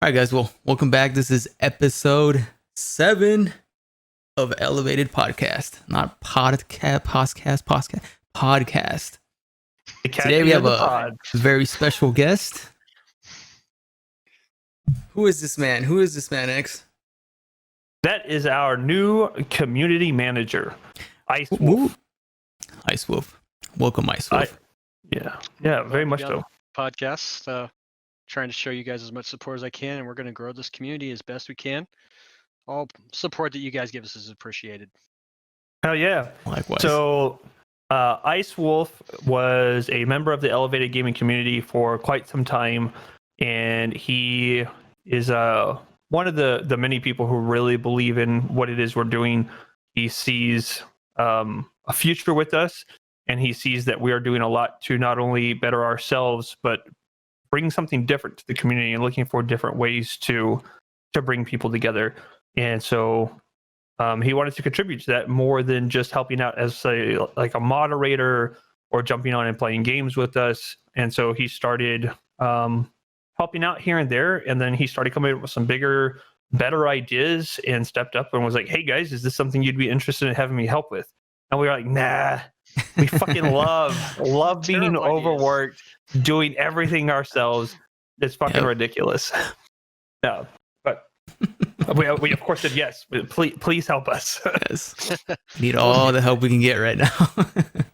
All right, guys. Well, welcome back. This is episode 7 of Elev8ed Podcast, not podcast. The Today we have the a pod. very special guest. Who is this man? X? That is our new community manager, IceWolf. Woo. IceWolf. Welcome, IceWolf. Yeah, very much so. Podcast, trying to show you guys as much support as I can, and we're going to grow this community as best we can. All support that you guys give us is appreciated. Hell yeah. Likewise. So, IceWolf was a member of the Elev8ed Gaming community for quite some time, and he is one of the many people who really believe in what it is we're doing. He sees a future with us, and he sees that we are doing a lot to not only better ourselves, but bring something different to the community and looking for different ways to bring people together. And so he wanted to contribute to that more than just helping out as a moderator or jumping on and playing games with us. And so he started helping out here and there. And then he started coming up with some bigger, better ideas and stepped up and was like, hey guys, is this something you'd be interested in having me help with? And we were like, nah, we fucking love being overworked, doing everything ourselves. It's fucking ridiculous. No, but we of course said yes. Please help us. Yes. Need all the help we can get right now.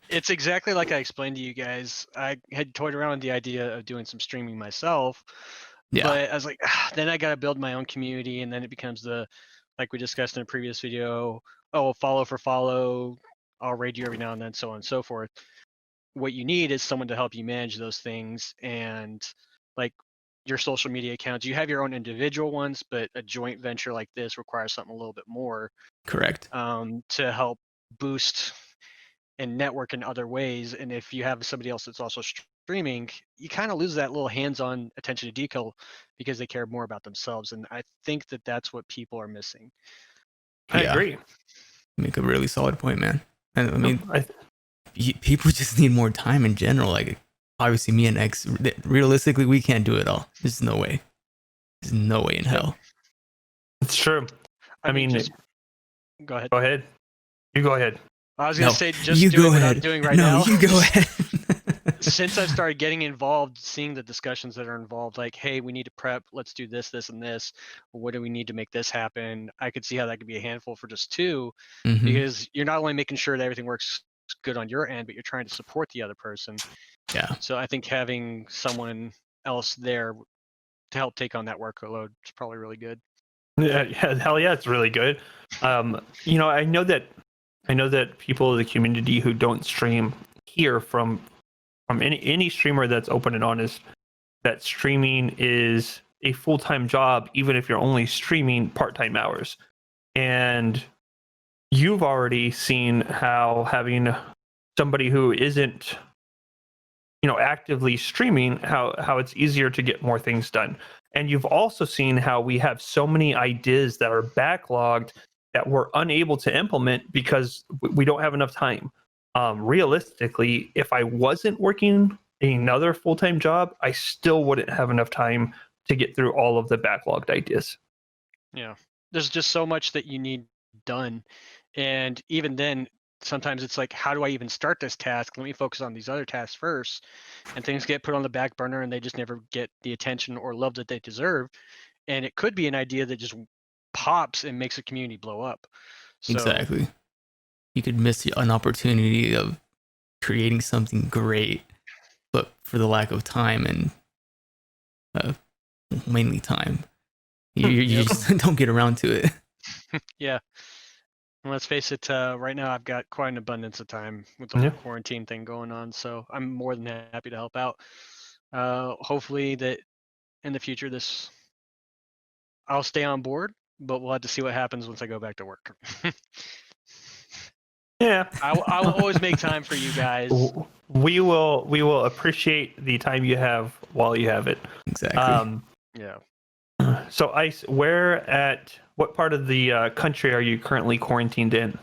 It's exactly like I explained to you guys. I had toyed around with the idea of doing some streaming myself. Yeah. But I was like, then I got to build my own community, and then it becomes like we discussed in a previous video, follow for follow, I'll raid you every now and then, so on and so forth. What you need is someone to help you manage those things, and like your social media accounts. You have your own individual ones, but a joint venture like this requires something a little bit more. Correct. To help boost and network in other ways. And if you have somebody else that's also streaming, you kind of lose that little hands-on attention to detail because they care more about themselves. And I think that that's what people are missing. I agree. Make a really solid point, man. And I mean, people just need more time in general. Like, obviously, me and X, realistically, we can't do it all. There's no way. There's no way in hell. It's true. I mean, go ahead. Go ahead. You go ahead. I was going to say, just doing what I'm doing right now. No, you go ahead. Since I've started getting involved, seeing the discussions that are involved, like, hey, we need to prep, let's do this, this, and this. What do we need to make this happen? I could see how that could be a handful for just two, because you're not only making sure that everything works good on your end, but you're trying to support the other person. Yeah. So I think having someone else there to help take on that workload is probably really good. Yeah, hell yeah, it's really good. I know that people in the community who don't stream hear from any streamer that's open and honest that streaming is a full-time job, even if you're only streaming part-time hours. And you've already seen how having somebody who isn't actively streaming, how it's easier to get more things done. And you've also seen how we have so many ideas that are backlogged that we're unable to implement because we don't have enough time. Realistically, if I wasn't working another full-time job, I still wouldn't have enough time to get through all of the backlogged ideas. Yeah, there's just so much that you need done. And even then, sometimes it's like, how do I even start this task? Let me focus on these other tasks first. And things get put on the back burner and they just never get the attention or love that they deserve. And it could be an idea that just pops and makes a community blow up. So, exactly. You could miss an opportunity of creating something great, but for the lack of time and mainly time, you just don't get around to it. Yeah. And let's face it, right now I've got quite an abundance of time with the whole quarantine thing going on, so I'm more than happy to help out. Hopefully that in the future I'll stay on board, but we'll have to see what happens once I go back to work. Yeah, I will always make time for you guys. We will appreciate the time you have while you have it. Exactly. Yeah. So, Ice, what part of the country are you currently quarantined in?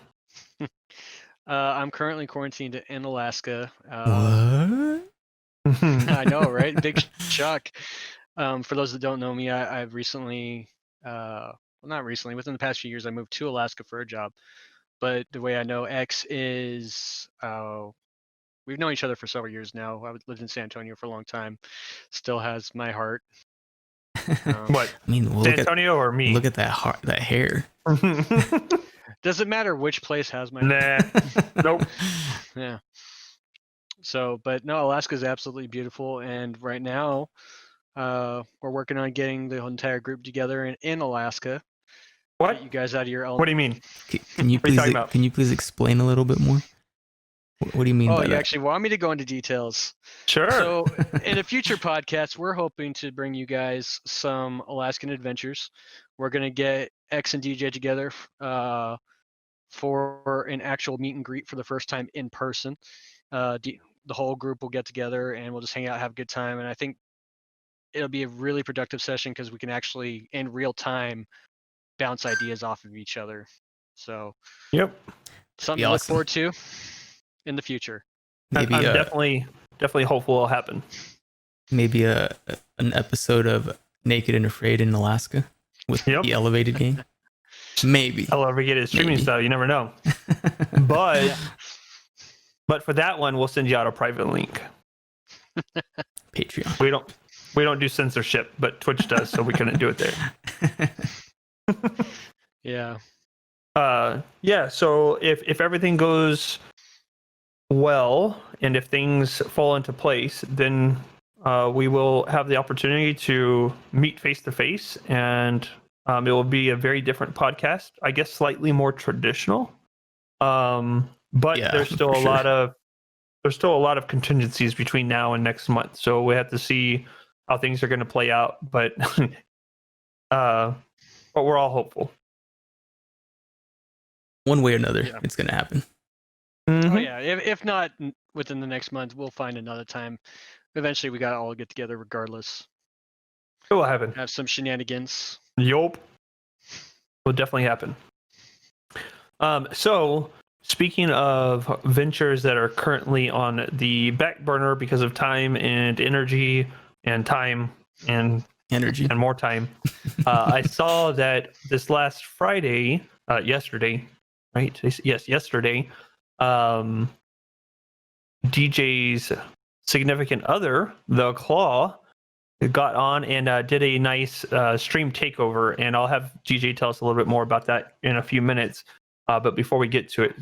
I'm currently quarantined in Alaska. What? I know, right? Big shock. For those that don't know me, I've recently, well, not recently, within the past few years, I moved to Alaska for a job. But the way I know X is, we've known each other for several years now. I lived in San Antonio for a long time. Still has my heart. What? I mean, well, San Antonio or me? Look at that hair. Does it matter which place has my Nah. Nope. Yeah. So, but no, Alaska is absolutely beautiful, and right now, we're working on getting the entire group together in Alaska. What? Get you guys out of your What do you mean? Can you What are you please talking about? can you please explain a little bit more? What do you mean Oh, by you that? actually want me to go into details? Sure. So, in a future podcast, we're hoping to bring you guys some Alaskan adventures. We're gonna get X and DJ together for an actual meet and greet for the first time in person. The whole group will get together and we'll just hang out, have a good time. And I think it'll be a really productive session because we can actually, in real time, bounce ideas off of each other. So, Yep. something Be to look awesome. forward to in the future. Maybe I'm definitely hopeful it'll happen. maybe an episode of Naked and Afraid in Alaska with the Elev8ed game. Maybe. I'll ever get his streaming Maybe. style. You never know. But for that one, we'll send you out a private link. Patreon. We don't do censorship, but Twitch does, so we couldn't do it there. Yeah. Yeah. So if everything goes well and if things fall into place, then we will have the opportunity to meet face to face, and it will be a very different podcast. I guess slightly more traditional. But Yeah, there's still for a sure. lot of contingencies between now and next month. So we have to see how things are going to play out. But we're all hopeful. One way or another, Yeah. it's gonna happen. Mm-hmm. Oh yeah. If not within the next month, we'll find another time. Eventually, we gotta all get together, regardless. It will happen. Have some shenanigans. Yup. Will definitely happen. So speaking of ventures that are currently on the back burner because of time and energy and time and Energy. more time, I saw that this last Friday, yesterday, right? Yes, yesterday, DJ's significant other, the Claw, got on and did a nice stream takeover, and I'll have DJ tell us a little bit more about that in a few minutes. But before we get to it,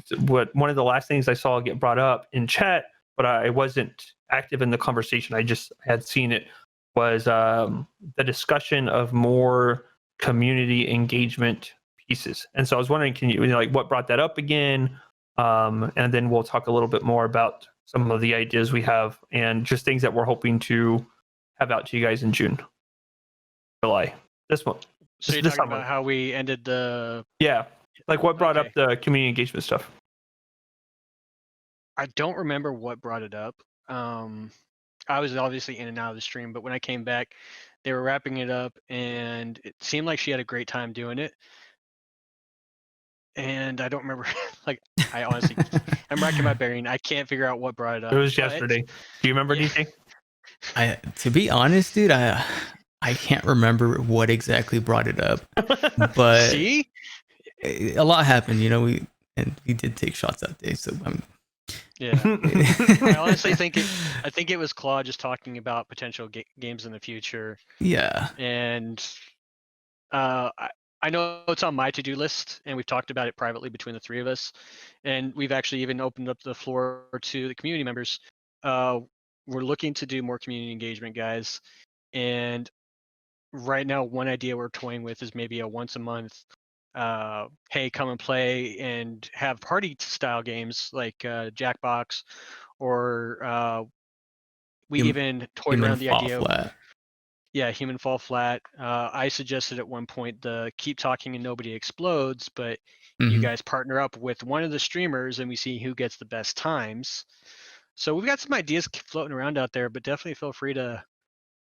one of the last things I saw get brought up in chat, but I wasn't active in the conversation, I just had seen it, was the discussion of more community engagement pieces. And so I was wondering, can you, like, what brought that up again? And then we'll talk a little bit more about some of the ideas we have and just things that we're hoping to have out to you guys in June, July. This one. So you're this talking summer. about how we ended the. Yeah. Like what brought up the community engagement stuff? I don't remember what brought it up. I was obviously in and out of the stream, but when I came back, they were wrapping it up, and it seemed like she had a great time doing it. And I don't remember. Like, I honestly, I'm racking my brain. I can't figure out what brought it up. It was yesterday. Do you remember, Yeah. DJ? To be honest, dude, I can't remember what exactly brought it up, but See, a lot happened. You know, we did take shots that day, so yeah. I honestly think it was Claude just talking about potential games in the future. yeah. And I know it's on my to-do list, and we've talked about it privately between the three of us, and we've actually even opened up the floor to the community members. We're looking to do more community engagement, guys, and right now one idea we're toying with is maybe a once a month, hey, come and play and have party style games like Jackbox, or we even toyed around the idea of, yeah, Human Fall Flat. I suggested at one point the keep talking and nobody explodes, but you guys partner up with one of the streamers and we see who gets the best times. So we've got some ideas floating around out there, but definitely feel free to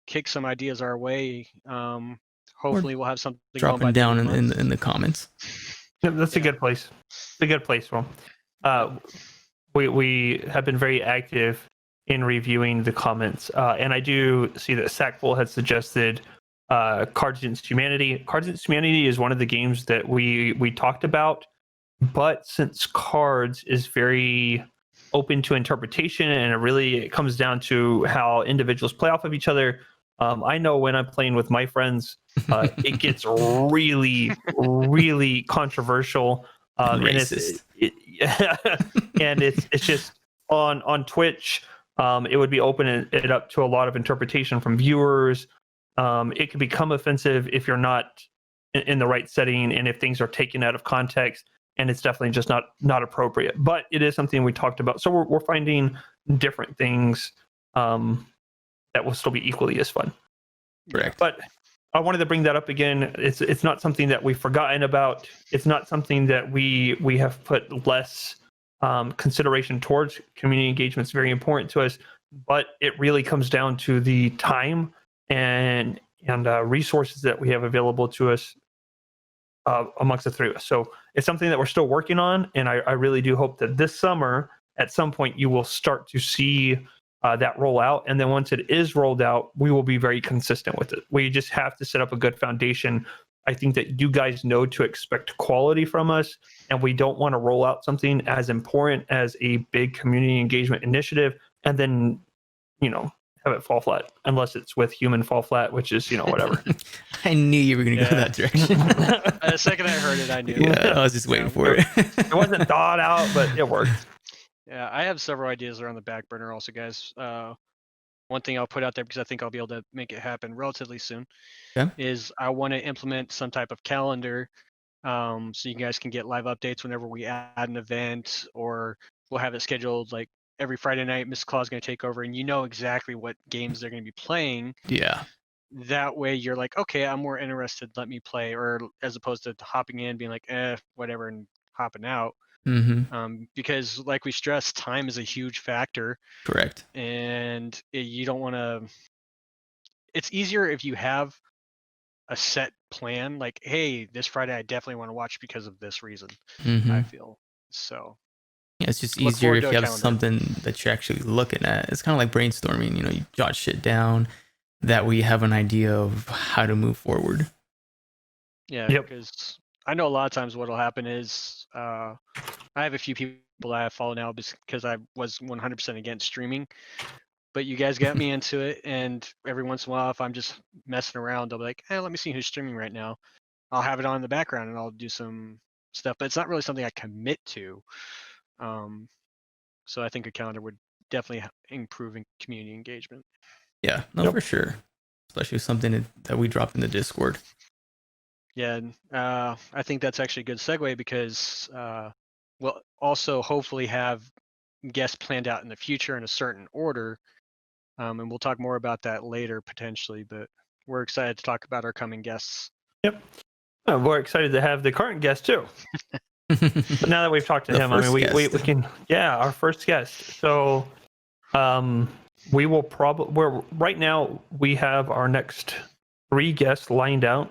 kick some ideas our way. Hopefully we'll have something dropping down in the comments. Yeah, that's a good place. It's a good place for them. We have been very active in reviewing the comments. And I do see that Sackful has suggested Cards Against Humanity. Cards Against Humanity is one of the games that we talked about, but since Cards is very open to interpretation and it comes down to how individuals play off of each other. I know when I'm playing with my friends, it gets really, really controversial. And racist. And it's just on Twitch. It would be opening it up to a lot of interpretation from viewers. It can become offensive if you're not in the right setting and if things are taken out of context. And it's definitely just not appropriate. But it is something we talked about. So we're finding different things that will still be equally as fun. Correct. But I wanted to bring that up again. It's not something that we've forgotten about. It's not something that we have put less consideration towards. Community engagement is very important to us, but it really comes down to the time and resources that we have available to us amongst the three of us. So it's something that we're still working on, and I really do hope that this summer, at some point, you will start to see that roll out. And then once it is rolled out, we will be very consistent with it. We just have to set up a good foundation. I think that you guys know to expect quality from us, and we don't want to roll out something as important as a big community engagement initiative and then, have it fall flat, unless it's with human fall flat, which is, whatever. I knew you were going to go that direction. The second I heard it, I knew. Yeah, I was just waiting for it. It wasn't thought out, but it worked. Yeah, I have several ideas that are on the back burner also, guys. One thing I'll put out there, because I think I'll be able to make it happen relatively soon, is I want to implement some type of calendar so you guys can get live updates whenever we add an event, or we'll have it scheduled like every Friday night. Miss Claw's going to take over, and you know exactly what games they're going to be playing. Yeah. That way you're like, okay, I'm more interested, let me play, or as opposed to hopping in, being like, whatever, and hopping out. Because like we stressed, time is a huge factor. Correct. And you don't want to. It's easier if you have a set plan, like, hey, this Friday I definitely want to watch because of this reason. I feel so. Yeah, it's just easier if you have something that you're actually looking at. It's kind of like brainstorming. You jot shit down. That way you have an idea of how to move forward. Yeah, because I know a lot of times what will happen is I have a few people that I follow now because I was 100% against streaming. But you guys got me into it, and every once in a while, if I'm just messing around, I'll be like, let me see who's streaming right now. I'll have it on in the background, and I'll do some stuff. But it's not really something I commit to. So I think a calendar would definitely improve in community engagement. Yeah, for sure. Especially something that we drop in the Discord. Yeah, I think that's actually a good segue because we'll also hopefully have guests planned out in the future in a certain order. And we'll talk more about that later potentially, but we're excited to talk about our coming guests. Yep. We're excited to have the current guest too. But now that we've talked to him, I mean, we can, our first guest. So we will right now we have our next 3 guests lined out.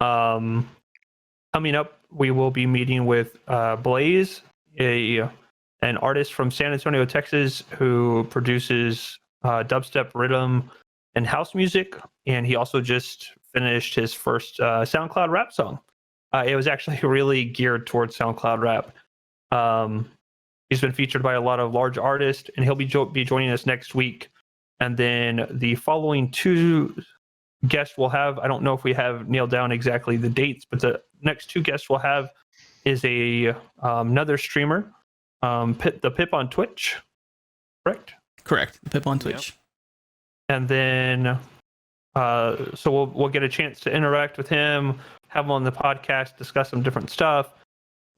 Coming up, we will be meeting with Blaze, an artist from San Antonio, Texas, who produces dubstep, rhythm, and house music. And he also just finished his first SoundCloud rap song. It was actually really geared towards SoundCloud rap. He's been featured by a lot of large artists, and he'll be joining us next week. And then the following 2 guests we'll have, I don't know if we have nailed down exactly the dates, but the next 2 guests we'll have is another streamer, the Pip on Twitch, correct? Correct, the Pip on Twitch. Yep. And then, so we'll get a chance to interact with him, have him on the podcast, discuss some different stuff,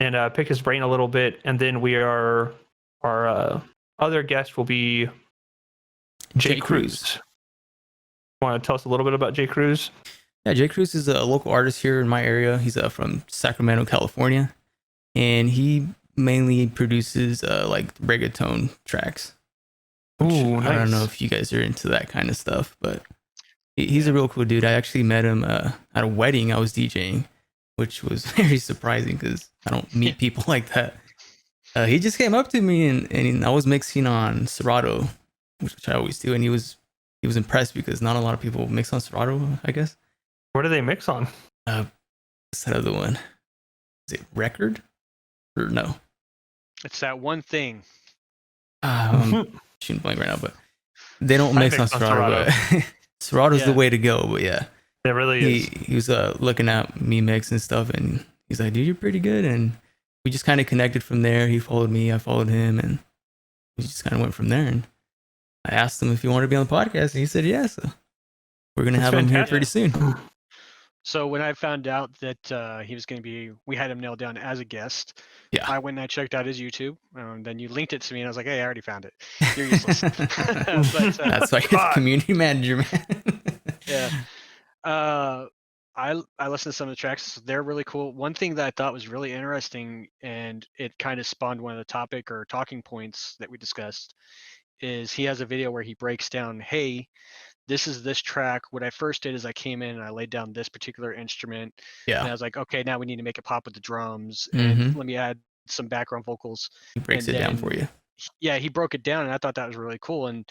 and pick his brain a little bit. And then our other guest will be Jay Cruz. Want to tell us a little bit about Jay Cruz? Yeah, Jay Cruz is a local artist here in my area. He's from Sacramento, California, and he mainly produces like reggaeton tracks. Ooh, nice. I don't know if you guys are into that kind of stuff, but he's a real cool dude. I actually met him at a wedding I was DJing, which was very surprising because I don't meet people like that. He just came up to me and I was mixing on Serato, which I always do, and he was impressed because not a lot of people mix on Serato, I guess. What do they mix on? What's that other one? Is it Record or no? It's that one thing. Shouldn't blank right now, but they don't I mix on mix on Serato. But Serato's the Yeah. way to go. But yeah, It really is. he was looking at me mix and stuff, and he's like, "Dude, you're pretty good." And we just kind of connected from there. He followed me, I followed him, and we just kind of went from there. And I asked him if he wanted to be on the podcast, and he said yes. So we're gonna That's have him here fantastic. pretty soon. So when I found out that he was going to be, we had him nailed down as a guest. Yeah. I went and I checked out his YouTube. Then you linked it to me, and I was like, "Hey, I already found it. You're useless." But, That's why you're the community manager, man. yeah. I listened to some of the tracks. They're really cool. One thing that I thought was really interesting, and it kind of spawned one of the topic or talking points that we discussed, is he has a video where he breaks down, hey, this is this track. What I first did is I came in and I laid down this particular instrument. Yeah. And I was like, okay, now we need to make it pop with the drums. And let me add some background vocals. He breaks it down for you. Yeah, he broke it down, and I thought that was really cool. And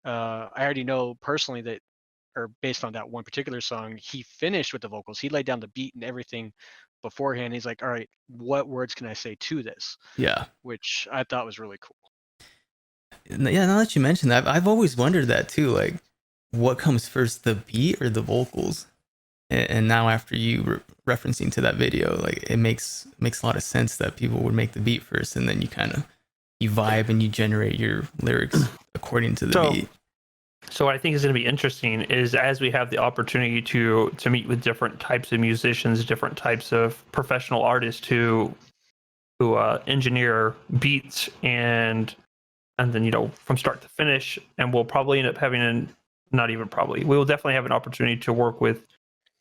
I already know personally that, or based on that one particular song, he finished with the vocals. He laid down the beat and everything beforehand. He's like, all right, what words can I say to this? Yeah. Which I thought was really cool. Yeah, now that you mentioned that, I've always wondered that too. Like, what comes first, the beat or the vocals? And now after you referencing to that video, like it makes a lot of sense that people would make the beat first, and then you vibe and you generate your lyrics according to the beat. So what I think is going to be interesting is as we have the opportunity to meet with different types of musicians, different types of professional artists who engineer beats and then from start to finish, and we'll probably end up having we will definitely have an opportunity to work with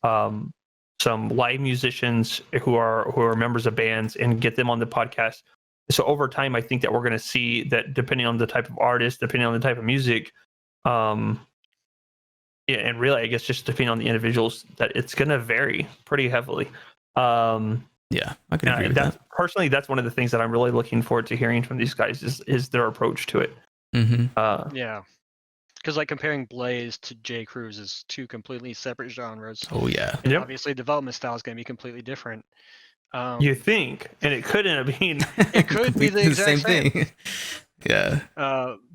some live musicians who are members of bands and get them on the podcast. So over time, I think that we're going to see that depending on the type of artist, depending on the type of music, and really, I guess just depending on the individuals, that it's going to vary pretty heavily. Yeah, I can agree with that. Personally, that's one of the things that I'm really looking forward to hearing from these guys is their approach to it. Yeah, because like comparing Blaze to J. Cruz is two completely separate genres. Oh yeah. And obviously, development style is going to be completely different. You think, and it could end up being it could be the exact same thing. Yeah.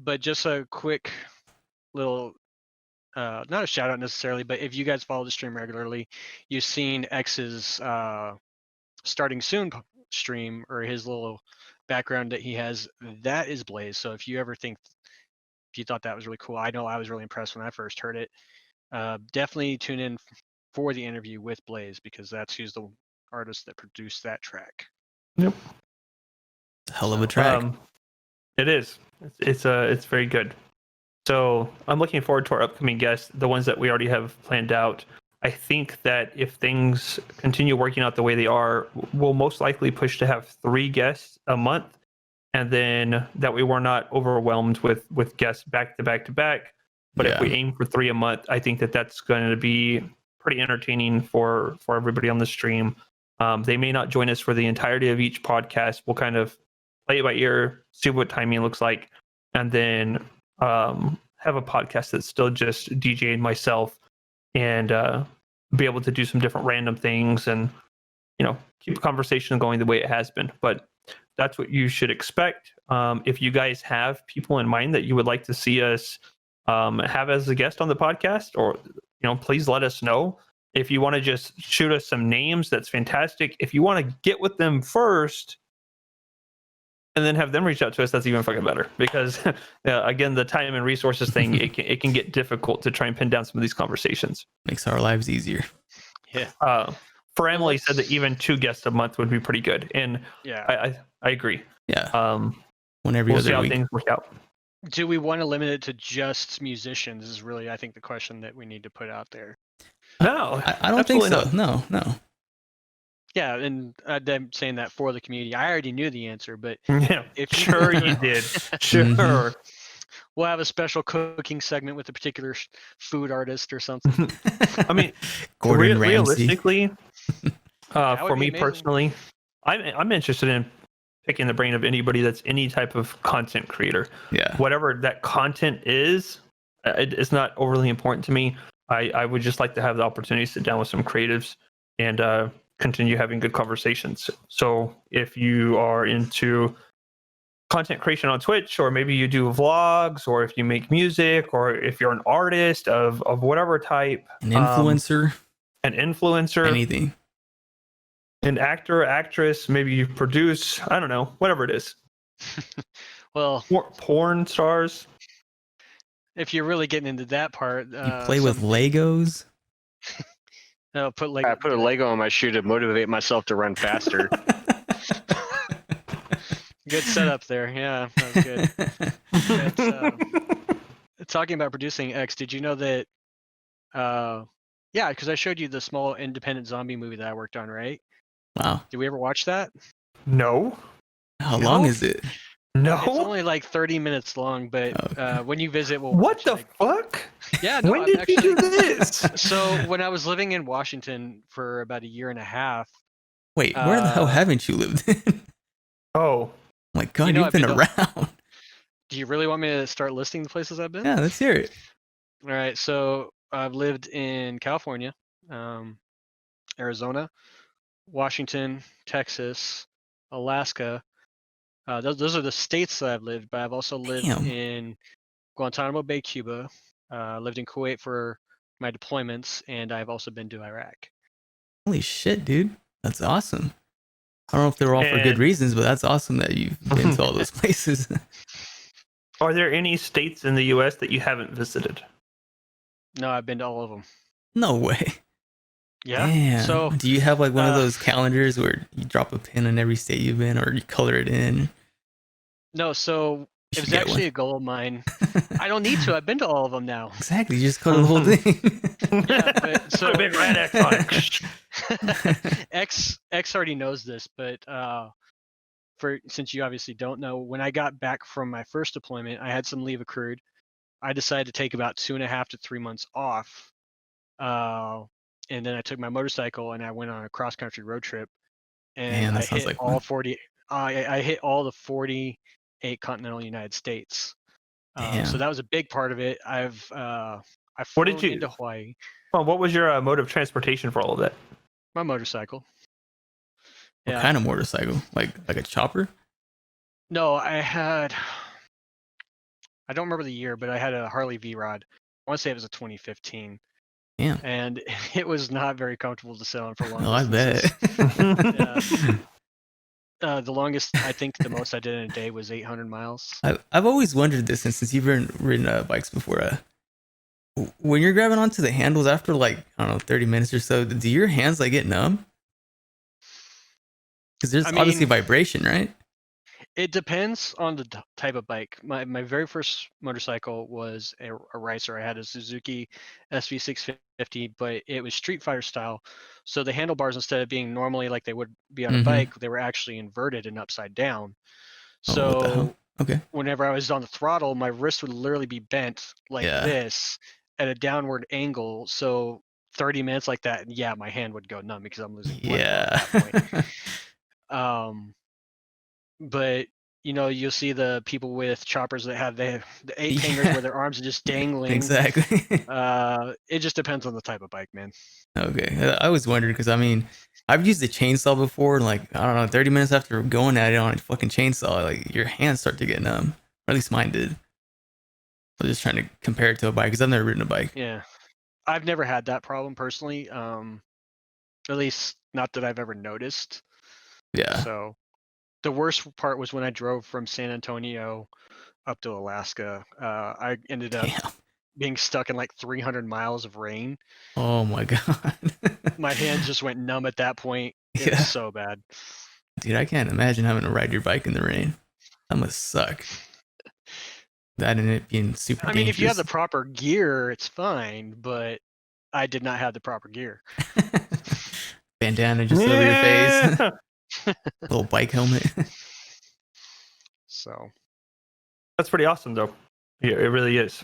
But just a quick little, not a shout out necessarily, but if you guys follow the stream regularly, you've seen X's starting soon stream, or his little background that he has. That is Blaze. So if you thought that was really cool, I know I was really impressed when I first heard it. Definitely tune in for the interview with Blaze, because that's who's the artist that produced that track. Yep. Hell of a track. It is. It's very good. So I'm looking forward to our upcoming guests, the ones that we already have planned out. I think that if things continue working out the way they are, we'll most likely push to have 3 guests a month, and then that way we're not overwhelmed with guests back to back to back. But if we aim for 3 a month, I think that that's going to be pretty entertaining for everybody on the stream. They may not join us for the entirety of each podcast. We'll kind of play it by ear, see what timing looks like, and then have a podcast that's still just DJ and myself, and be able to do some different random things and keep a conversation going the way it has been. But that's what you should expect. If you guys have people in mind that you would like to see us have as a guest on the podcast, or please let us know. If you want to just shoot us some names, that's fantastic. If you want to get with them first and then have them reach out to us, that's even fucking better. Because again, the time and resources thing, it can get difficult to try and pin down some of these conversations. Makes our lives easier. Yeah. For Emily said that even 2 guests a month would be pretty good, and I agree. Yeah. Whenever we'll see how things work out. Do we want to limit it to just musicians? Is really, I think, the question that we need to put out there. No, I don't think so. No. Yeah, and I'm saying that for the community. I already knew the answer, but if sure you did. Sure. We'll have a special cooking segment with a particular food artist or something. I mean, Gordon Ramsay. realistically, for me personally, I'm interested in picking the brain of anybody that's any type of content creator. Yeah. Whatever that content is, it's not overly important to me. I would just like to have the opportunity to sit down with some creatives and continue having good conversations. So if you are into content creation on Twitch, or maybe you do vlogs, or if you make music, or if you're an artist of whatever type, An influencer, an influencer, anything, an actor, actress, maybe you produce, I don't know, whatever it is. Well, porn stars. if you're really getting into that part, you play with Legos. No, put Lego. I put a Lego on my shoe to motivate myself to run faster. Good setup there. Yeah, that was good. Talking about producing X, did you know that? Yeah, because I showed you the small independent zombie movie that I worked on, right? Wow. Did we ever watch that? No. How long is it? No. It's only like 30 minutes long, but Okay. when you visit, we'll What watch, the like, fuck? Yeah, no, When I'm did actually, you do this? So when I was living in Washington for about a year and a half. Wait, where the hell haven't you lived in? Oh. My God, You know, you've I've been been around. Do you really want me to start listing the places I've been? Yeah, let's hear it. All right, so I've lived in California, Arizona, Washington, Texas, Alaska. Those are the states that I've lived, but I've also lived Damn. in Guantanamo Bay, Cuba. Lived in Kuwait for my deployments, and I've also been to Iraq. Holy shit, dude. That's awesome. I don't know if they're all for good reasons, but that's awesome that you've been to all those places. Are there any states in the U.S. that you haven't visited? No, I've been to all of them. No way. Yeah. Damn. So do you have like one of those calendars where you drop a pin in every state you've been, or you color it in? No, so it was actually a goal of mine. I don't need to. I've been to all of them now. Exactly. You just color the whole thing. Yeah, but so Put a big red X on it. X already knows this, but since you obviously don't know, when I got back from my first deployment, I had some leave accrued. I decided to take about 2.5 to 3 months off, and then I took my motorcycle and I went on a cross country road trip, and Man, I that sounds hit like all fun. 40. I hit all the 48 continental United States. Damn. So that was a big part of it. I've What flown did you? into Hawaii. Well, what was your mode of transportation for all of that? My motorcycle. What kind of motorcycle? Like a chopper? No, I don't remember the year, but I had a Harley V-Rod. I want to say it was a 2015. Yeah. And it was not very comfortable to sit on for long Oh, I distances. bet. The longest, I think the most I did in a day was 800 miles. I've always wondered this, and since you've ridden bikes before, when you're grabbing onto the handles after like, I don't know, 30 minutes or so, do your hands like get numb? Because there's obviously vibration, right? It depends on the type of bike. My very first motorcycle was a racer. I had a Suzuki SV650, but it was Street Fighter style. So the handlebars, instead of being normally like they would be on a bike, they were actually inverted and upside down. So what the hell? Okay. Whenever I was on the throttle, my wrist would literally be bent like this at a downward angle. So 30 minutes like that, and yeah, my hand would go numb because I'm losing blood at that point. But you know, you'll see the people with choppers that have the 8 fingers where their arms are just dangling. Exactly. It just depends on the type of bike, man. Okay. I always wondered because I've used the chainsaw before, and like, I don't know, 30 minutes after going at it on a fucking chainsaw, like your hands start to get numb. Or at least mine did. I was just trying to compare it to a bike because I've never ridden a bike. Yeah. I've never had that problem personally. At least not that I've ever noticed. Yeah. So the worst part was when I drove from San Antonio up to Alaska. I ended up being stuck in like 300 miles of rain. Oh my God. My hands just went numb at that point. It was so bad. Dude, I can't imagine having to ride your bike in the rain. That must suck. That and it being super dangerous. I mean, if you have the proper gear, it's fine, but I did not have the proper gear. Bandana just over your face. Little bike helmet. So that's pretty awesome, though. Yeah, it really is.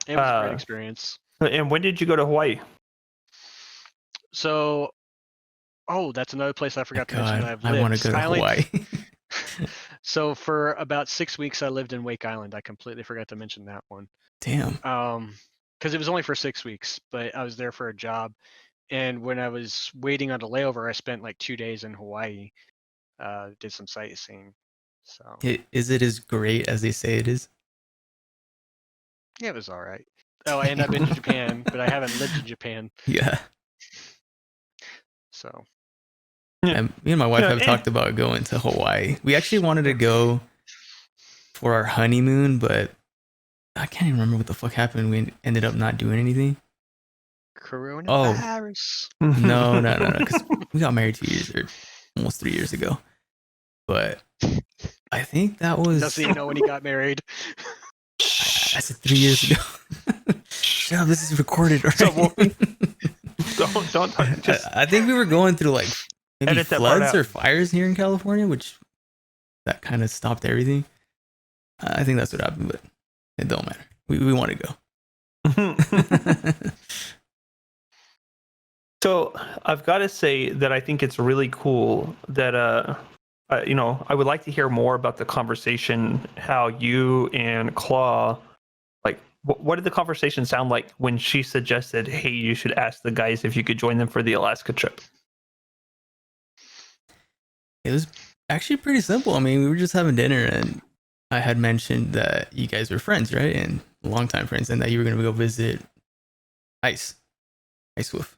It was a great experience. And when did you go to Hawaii? So, that's another place I forgot to mention that I've lived. I want to go to Hawaii. So for about 6 weeks, I lived in Wake Island. I completely forgot to mention that one. Damn. Because it was only for 6 weeks, but I was there for a job. And when I was waiting on a layover, I spent like 2 days in Hawaii. Did some sightseeing. So Is it as great as they say it is? yeah, it was all right. Oh, and I've been to Japan, but I haven't lived in Japan. Yeah. So And me and my wife Yeah, have talked about going to Hawaii. We actually wanted to go for our honeymoon, but I can't even remember what the fuck happened. We ended up not doing anything. coronavirus. No, because we got married 2 years or almost 3 years ago. But I think that was. Doesn't he know when he got married? I said 3 years ago. Shut up, this is recorded, right? So don't just I think we were going through like maybe edit that part floods out. or fires here in California, which that kind of stopped everything. I think that's what happened, but it don't matter. We want to go. So I've got to say that I think it's really cool that I would like to hear more about the conversation, how you and Claw, like, what did the conversation sound like when she suggested, hey, you should ask the guys if you could join them for the Alaska trip? It was actually pretty simple. I mean, we were just having dinner and I had mentioned that you guys were friends, right? And longtime friends, and that you were going to go visit IceWolf.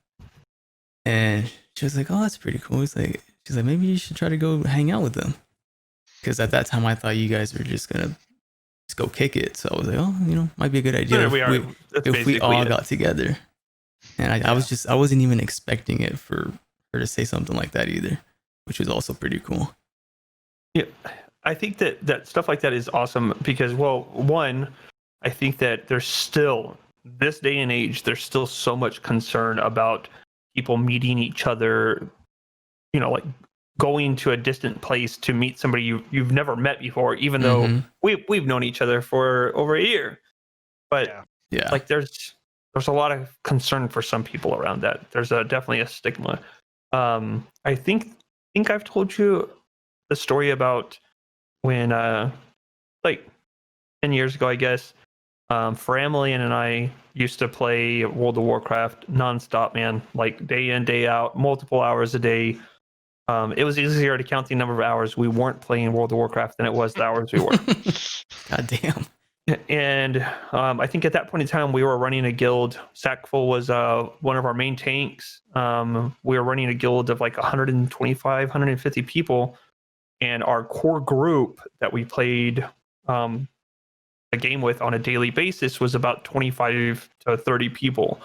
And she was like, oh, that's pretty cool. She's like, maybe you should try to go hang out with them. Because at that time, I thought you guys were just going to go kick it. So I was like, oh, might be a good idea if we all got together. And I wasn't even expecting it for her to say something like that either, which was also pretty cool. Yeah, I think that stuff like that is awesome because, well, one, I think that there's still, this day and age, there's still so much concern about people meeting each other, like going to a distant place to meet somebody you've never met before, even though we've known each other for over a year. But yeah, like there's a lot of concern for some people around that. There's definitely a stigma. I think I've told you the story about when like 10 years ago, I guess, Framlian and I used to play World of Warcraft nonstop, man, like day in, day out, multiple hours a day. It was easier to count the number of hours we weren't playing World of Warcraft than it was the hours we were. God damn. And I think at that point in time, we were running a guild. Sackful was one of our main tanks. We were running a guild of like 125, 150 people. And our core group that we played a game with on a daily basis was about 25 to 30 people.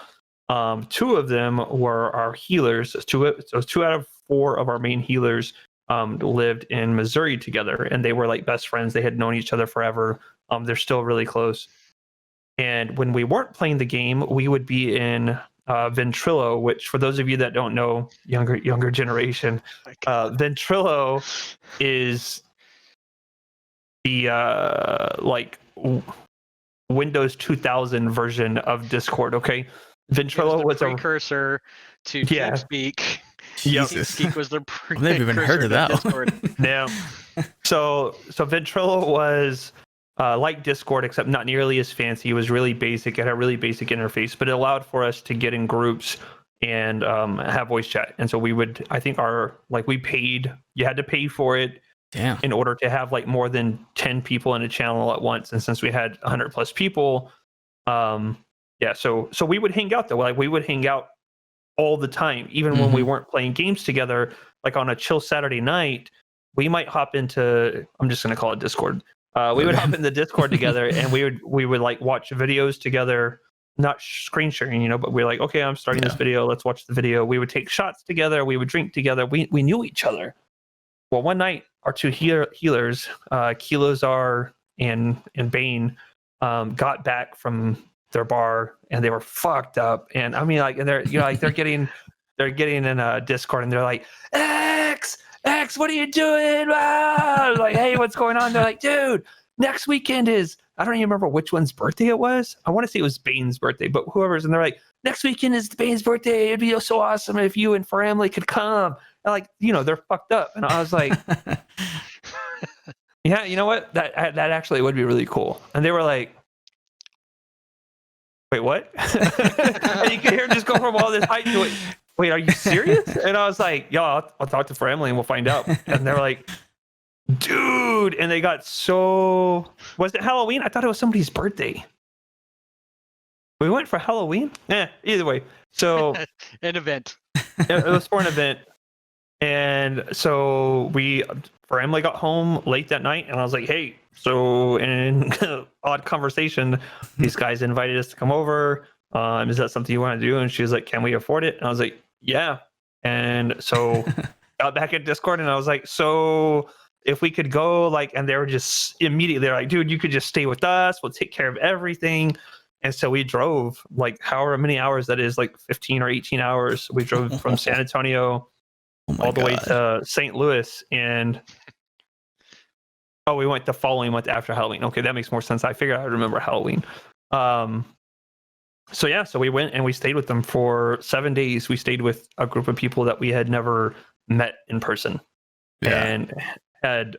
Two of them were our healers. Two out of four of our main healers lived in Missouri together, and they were like best friends. They had known each other forever. They're still really close. And when we weren't playing the game, we would be in Ventrilo, which, for those of you that don't know, younger generation, Ventrilo is the like Windows 2000 version of Discord. Okay, Ventrilo was the precursor to TeamSpeak. Jesus. TeamSpeak was the precursor. I've never even heard of that. Discord. Yeah. So Ventrilo was like Discord, except not nearly as fancy. It was really basic. It had a really basic interface, but it allowed for us to get in groups and have voice chat. And so we would, I think you had to pay for it. Damn. In order to have like more than 10 people in a channel at once. And since we had 100 plus people, so we would hang out though. Like we would hang out all the time, even when we weren't playing games together. Like on a chill Saturday night, we might hop into, I'm just going to call it Discord. We would hop into Discord together and we would like watch videos together, not screen sharing, but we're like, okay, I'm starting this video. Let's watch the video. We would take shots together. We would drink together. We knew each other. Well, one night, our two healers, Kilozar and Bane, got back from their bar and they were fucked up. And I mean, like, and they're they're getting in a Discord and they're like, X, what are you doing? Ah! Like, hey, what's going on? They're like, dude, next weekend is, I don't even remember which one's birthday it was. I want to say it was Bane's birthday, but whoever's, and they're like, next weekend is Bane's birthday. It'd be so awesome if you and family could come. And like, they're fucked up. And I was like, Yeah, you know what? That actually would be really cool. And they were like, wait, what? And you can hear him just go from all this height to it. Wait, are you serious? And I was like, yo, I'll talk to Emily and we'll find out. And they were like, dude. And they got so. Was it Halloween? I thought it was somebody's birthday. We went for Halloween? Yeah, either way. So An event. it was for an event. And so Emily got home late that night and I was like, hey, so in odd conversation, these guys invited us to come over. Is that something you want to do? And she was like, can we afford it? And I was like, yeah. And so got back at Discord and I was like, so if we could go, like, and they were just immediately, they're like, dude, you could just stay with us. We'll take care of everything. And so we drove like however many hours that is, like 15 or 18 hours. We drove from San Antonio all the way to St. Louis. And we went the following month after Halloween. Okay, that makes more sense. I figured I would remember Halloween. So we went and we stayed with them for 7 days. We stayed with a group of people that we had never met in person. Yeah. And had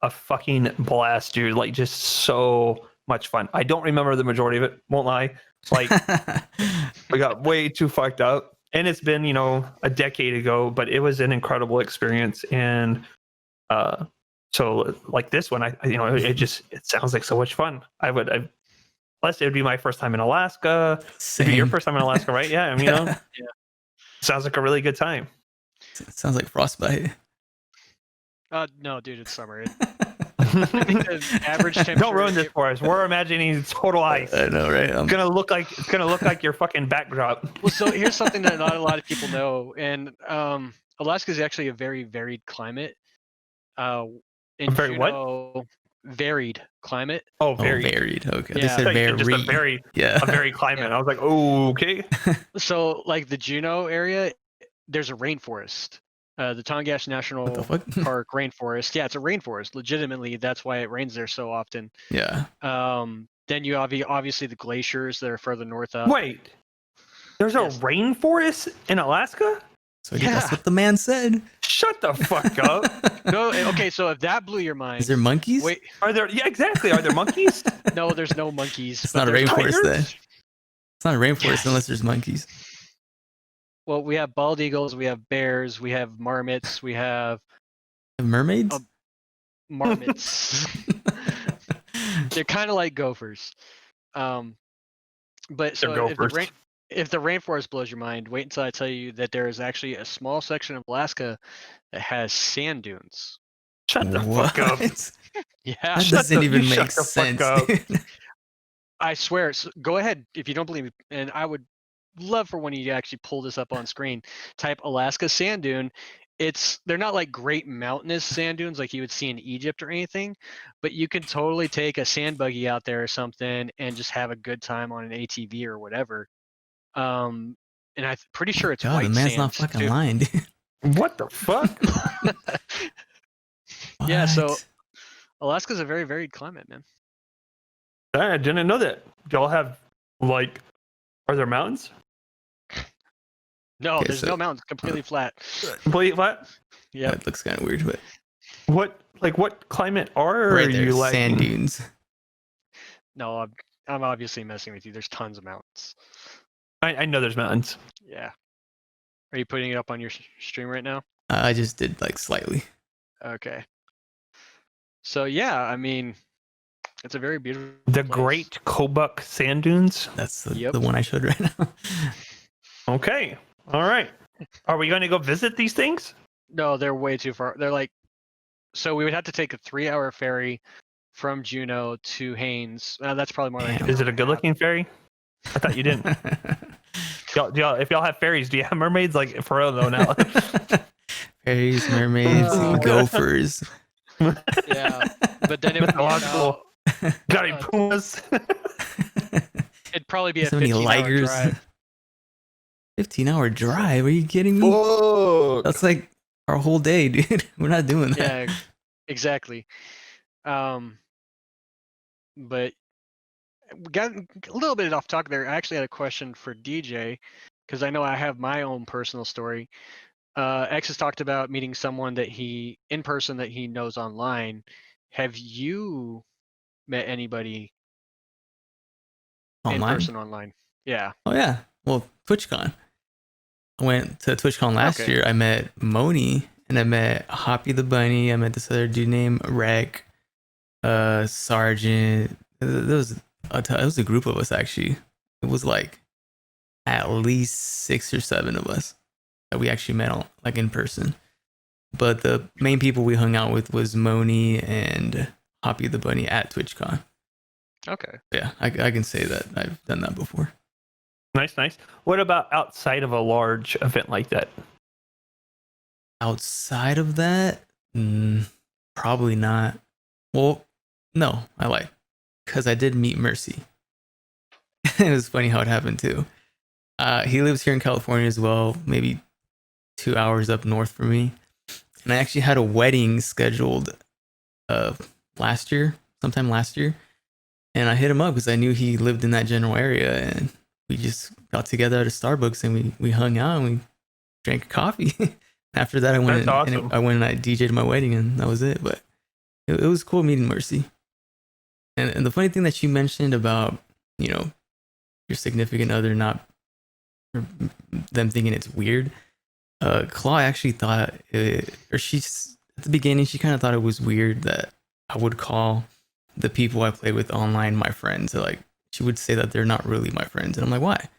a fucking blast, dude. Like, just so much fun. I don't remember the majority of it, won't lie. Like, we got way too fucked up. And it's been, a decade ago, but it was an incredible experience. And so like this one, it sounds like so much fun. Plus it would be my first time in Alaska. It'd be your first time in Alaska, right? Yeah, I mean, Yeah. Sounds like a really good time. Sounds like frostbite. No, dude, it's summer. I think the average temperature. Don't ruin this for us. We're imagining total ice. I know, right? It's gonna look like your fucking backdrop. Well, so here's something that not a lot of people know, and Alaska is actually a very varied climate. In Very Juneau, varied climate. Oh, varied. Okay, Yeah. they said very. Just a very climate. I was like, oh, okay. So, like the Juneau area, there's a rainforest. The Tongass National Park rainforest. Yeah, it's a rainforest. Legitimately, that's why it rains there so often. Yeah. Then you have obviously the glaciers that are further north up. Wait, there's a rainforest in Alaska? So that's what the man said. Shut the fuck up. No, okay, so if that blew your mind. Is there monkeys? Wait. Are there? Yeah, exactly. Are there monkeys? No, there's no monkeys. It's not a rainforest then. It's not a rainforest unless there's monkeys. Well, we have bald eagles, we have bears, we have marmots, we have mermaids. Marmots. They're kind of like gophers. But so if the rainforest blows your mind, wait until I tell you that there is actually a small section of Alaska that has sand dunes. Shut the fuck up. Yeah, that doesn't even make sense. I swear. So go ahead if you don't believe me, and I would love for one of you to actually pull this up on screen. Type Alaska sand dune. They're not like great mountainous sand dunes like you would see in Egypt or anything, but you can totally take a sand buggy out there or something and just have a good time on an ATV or whatever. And I'm pretty sure it's white sand. The man's not fucking lying, dude. What the fuck? Yeah, so Alaska's a very varied climate, man. I didn't know that. Do y'all have are there mountains? No, there's no mountains. Completely flat. Completely flat? Yeah. It looks kind of weird, but what climate are you like? Sand dunes. No, I'm obviously messing with you. There's tons of mountains. I know there's mountains. Yeah. Are you putting it up on your stream right now? I just did slightly. Okay. So yeah, I mean, it's a very beautiful. The place. Great Kobuk Sand Dunes. That's the one I showed right now. Okay. All right. Are we going to go visit these things? No, they're way too far. So we would have to take a 3-hour ferry from Juneau to Haines. That's probably more like. Is it a good-looking ferry? I thought you didn't. If y'all have ferries, do you have mermaids? Like for real though now. Fairies, mermaids, gophers. Yeah, but then it would be got any pumas? It'd probably be a so many 15-hour drive. 15-hour drive? Are you kidding me? Whoa. That's like our whole day, dude. We're not doing that. Yeah, exactly. But we got a little bit off topic there. I actually had a question for DJ because I know I have my own personal story. X has talked about meeting someone that in person that he knows online. have you met anybody in Online? person online? Yeah. Oh yeah. Well, TwitchCon. I went to TwitchCon last Okay. year. I met Moni and I met Hoppy the Bunny. I met this other dude named Rec, Sergeant. It was a group of us actually. It was like at least 6 or 7 of us that we actually met on, like in person. But the main people we hung out with was Moni and Hoppy the Bunny at TwitchCon. Okay. Yeah, I can say that I've done that before. Nice. What about outside of a large event like that? Outside of that, probably not. Well, no, I lied. Because I did meet Mercy. It was funny how it happened too. He lives here in California as well, maybe 2 hours up north from me. And I actually had a wedding scheduled sometime last year. And I hit him up because I knew he lived in that general area. And we just got together at a Starbucks and we hung out and we drank coffee. After that, I went awesome. and I DJ'd my wedding and that was it. But it was cool meeting Mercy. And the funny thing that you mentioned about, your significant other not, or them thinking it's weird. Claw actually thought at the beginning, she kind of thought it was weird that I would call the people I play with online my friends. Like, she would say that they're not really my friends. And I'm like, why?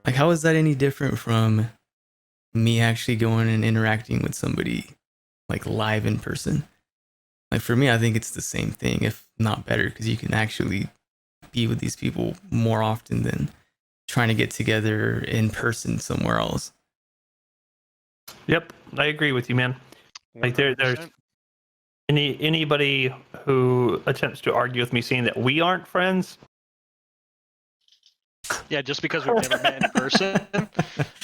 Like, how is that any different from me actually going and interacting with somebody like live in person? Like, for me, I think it's the same thing, if not better, because you can actually be with these people more often than trying to get together in person somewhere else. Yep, I agree with you, man. Like there's 100%. anybody who attempts to argue with me saying that we aren't friends. Yeah, just because we've never met in person.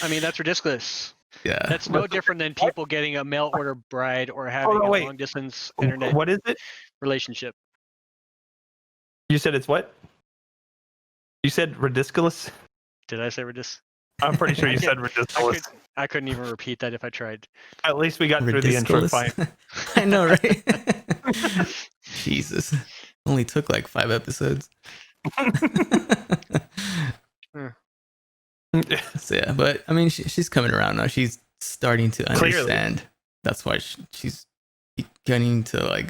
I mean, that's ridiculous. Yeah. That's no different than people getting a mail order bride or having a wait. long distance internet What is it? relationship. You said it's what? You said ridiculous? Did I say ridiculous? I'm pretty sure you said ridiculous. I couldn't even repeat that if I tried. At least we got through the intro Ridiculous. fine. I know, right? Jesus. Only took like 5 episodes. So yeah, but I mean, she's coming around now. She's starting to understand. That's why she's beginning to like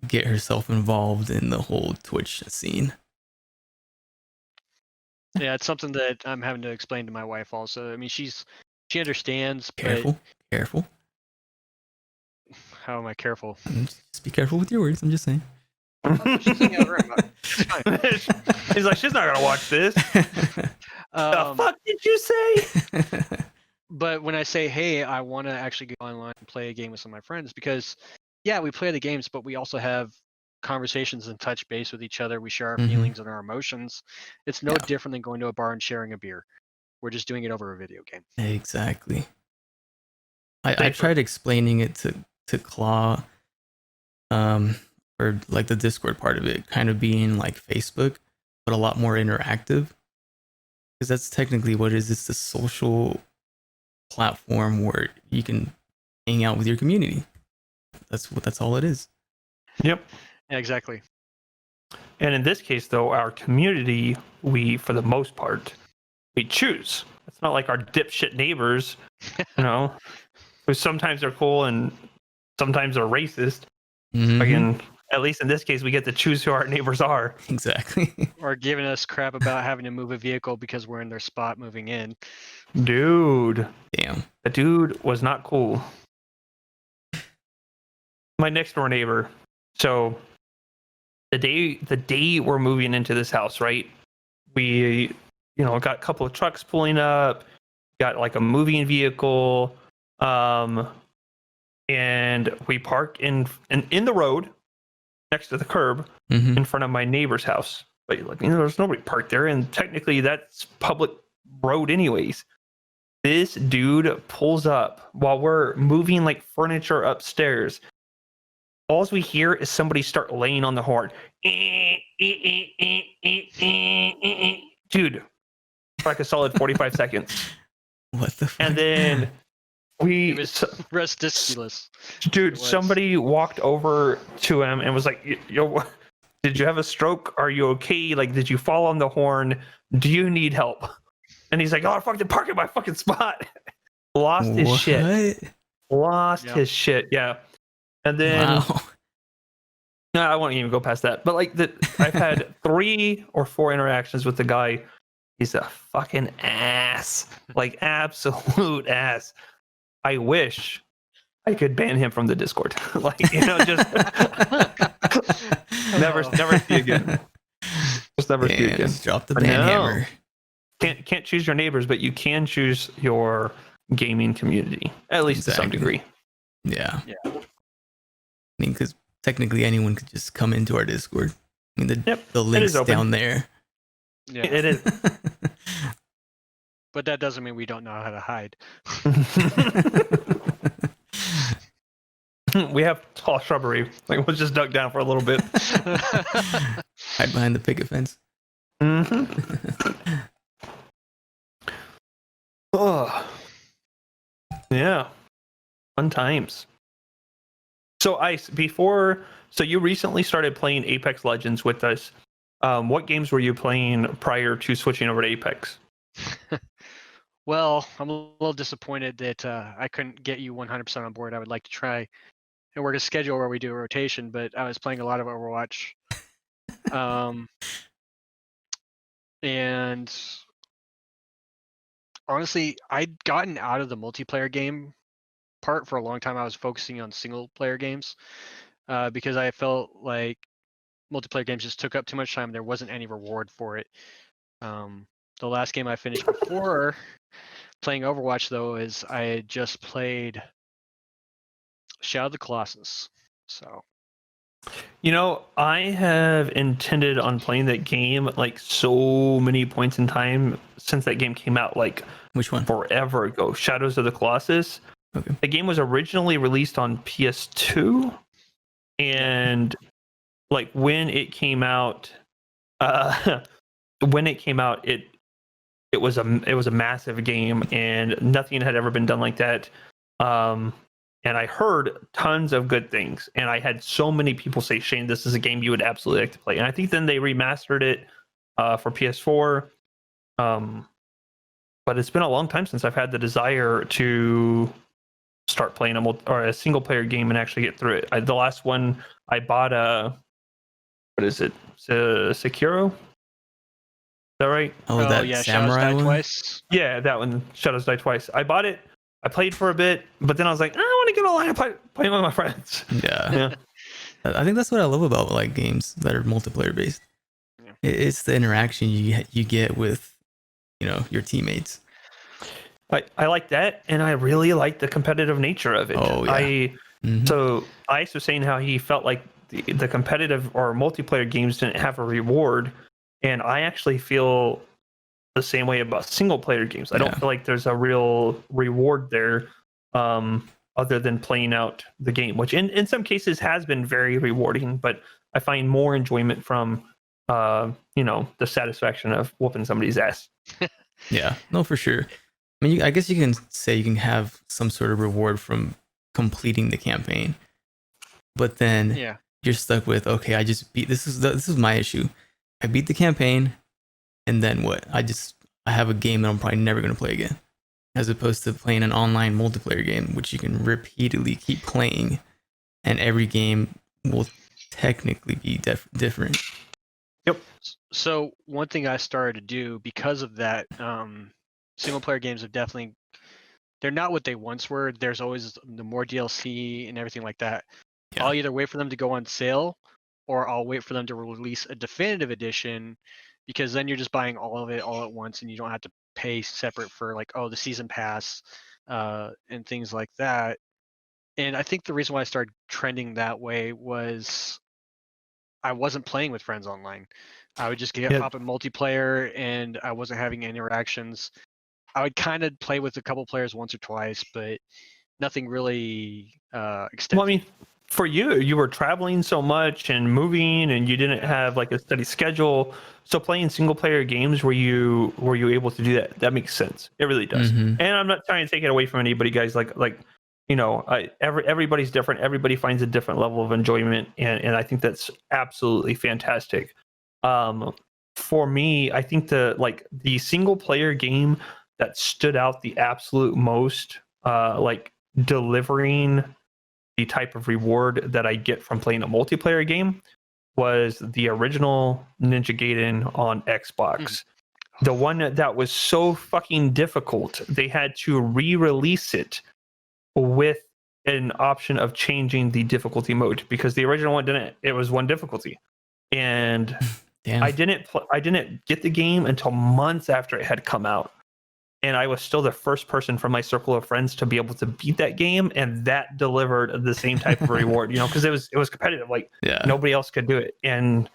get herself involved in the whole Twitch scene. Yeah, it's something that I'm having to explain to my wife also. I mean, she understands, Careful. but how am I careful? Just be careful with your words. I'm just saying. She's in the other room. It's fine. He's like, she's not gonna watch this. The fuck did you say? But when I say, hey, I want to actually go online and play a game with some of my friends, because yeah, we play the games, but we also have conversations and touch base with each other. We share our feelings and our emotions. It's no different than going to a bar and sharing a beer. We're just doing it over a video game. Exactly. I tried explaining it to Claw, or like the Discord part of it kind of being like Facebook, but a lot more interactive. Because that's technically what it is. It's the social platform where you can hang out with your community. That's all it is. Yep. Yeah, exactly. And in this case, though, our community, we, for the most part, we choose. It's not like our dipshit neighbors, who sometimes are cool and sometimes are racist. Again, at least in this case, we get to choose who our neighbors are. Exactly. Or giving us crap about having to move a vehicle because we're in their spot moving in. Dude. Damn. The dude was not cool. My next door neighbor. So the day we're moving into this house, right? We, got a couple of trucks pulling up, got like a moving vehicle, and we park in the road next to the curb in front of my neighbor's house. But there's nobody parked there, and technically that's public road anyways. This dude pulls up while we're moving like furniture upstairs. All we hear is somebody start laying on the horn. Dude, for like a solid 45 seconds. What the fuck? And then It was ridiculous. Dude, It was. somebody walked over to him and was like, "Yo, did you have a stroke? Are you okay? Like, did you fall on the horn? Do you need help?" And he's like, "Oh, I fucking parked at my fucking spot." Lost his shit. Lost his shit. Yeah. And then Wow. no, I won't even go past that. But like I've had 3 or 4 interactions with the guy. He's a fucking ass. Like absolute ass. I wish I could ban him from the Discord. Like, just never see again. Just never see again. Just drop the ban hammer. Can't choose your neighbors, but you can choose your gaming community, at least to some degree. Yeah. I mean, because technically anyone could just come into our Discord. I mean, the link's down there. Yeah, it is. But that doesn't mean we don't know how to hide. We have tall shrubbery. Like, we'll just duck down for a little bit. Hide behind the picket fence. Mm-hmm. Oh, yeah, fun times. So Ice, so you recently started playing Apex Legends with us. What games were you playing prior to switching over to Apex? Well, I'm a little disappointed that I couldn't get you 100% on board. I would like to try and work a schedule where we do a rotation, but I was playing a lot of Overwatch. And honestly, I'd gotten out of the multiplayer game part for a long time. I was focusing on single player games because I felt like multiplayer games just took up too much time. There wasn't any reward for it. The last game I finished before playing Overwatch, though, is I had just played Shadow of the Colossus. So, I have intended on playing that game like so many points in time since that game came out, like which one? Forever ago. Shadows of the Colossus. Okay. The game was originally released on PS2, and like when it came out, it was a massive game, and nothing had ever been done like that. And I heard tons of good things, and I had so many people say, "Shane, this is a game you would absolutely like to play." And I think then they remastered it for PS4. But it's been a long time since I've had the desire to start playing a single player game and actually get through it. The last one I bought what is it? Sekiro? Is that right? Oh, that yeah, samurai Shadows Die one? Twice. Yeah, that one, Shadows Die Twice. I bought it. I played for a bit, but then I was like, I want to get online and play with my friends. Yeah. I think that's what I love about like games that are multiplayer based. Yeah. It's the interaction you get with, your teammates. I like that, and I really like the competitive nature of it. Oh yeah. So Ice was saying how he felt like the competitive or multiplayer games didn't have a reward, and I actually feel the same way about single player games. I don't feel like there's a real reward there, other than playing out the game, which in some cases has been very rewarding, but I find more enjoyment from the satisfaction of whooping somebody's ass. Yeah, no, for sure. I mean, I guess you can say you can have some sort of reward from completing the campaign, but then you're stuck with, okay, I just beat this is my issue. I beat the campaign, and then what? I have a game that I'm probably never going to play again, as opposed to playing an online multiplayer game, which you can repeatedly keep playing, and every game will technically be different. Yep. So one thing I started to do because of that, single player games have they're not what they once were. There's always the more DLC and everything like that. Yeah. I'll either wait for them to go on sale, or I'll wait for them to release a definitive edition, because then you're just buying all of it all at once, and you don't have to pay separate for like, the season pass and things like that. And I think the reason why I started trending that way was I wasn't playing with friends online. I would just hop in multiplayer, and I wasn't having interactions. I would kind of play with a couple players once or twice, but nothing really extensive. Well, I mean, for you were traveling so much and moving, and you didn't have like a steady schedule. So playing single player games, were you able to do that? That makes sense. It really does. Mhm. And I'm not trying to take it away from anybody, guys. Like you know, everybody's different. Everybody finds a different level of enjoyment, and I think that's absolutely fantastic. For me, I think the single player game that stood out the absolute most, like delivering the type of reward that I get from playing a multiplayer game, was the original Ninja Gaiden on Xbox. The one that was so fucking difficult, they had to re-release it with an option of changing the difficulty mode, because the original one didn't. It was one difficulty, and Damn. I didn't get the game until months after it had come out. And I was still the first person from my circle of friends to be able to beat that game, and that delivered the same type of reward, you know, because it was competitive. Like Yeah. nobody else could do it, and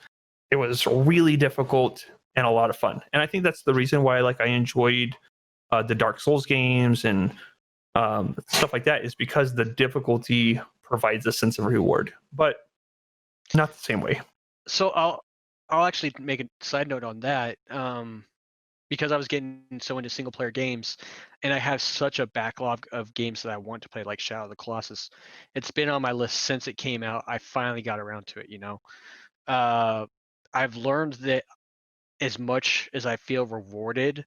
it was really difficult and a lot of fun. And I think that's the reason why I enjoyed the Dark Souls games and stuff like that, is because the difficulty provides a sense of reward, but not the same way. So I'll actually make a side note on that. Because I was getting so into single player games, and I have such a backlog of games that I want to play, like Shadow of the Colossus. It's been on my list since it came out. I finally got around to it, you know. I've learned that as much as I feel rewarded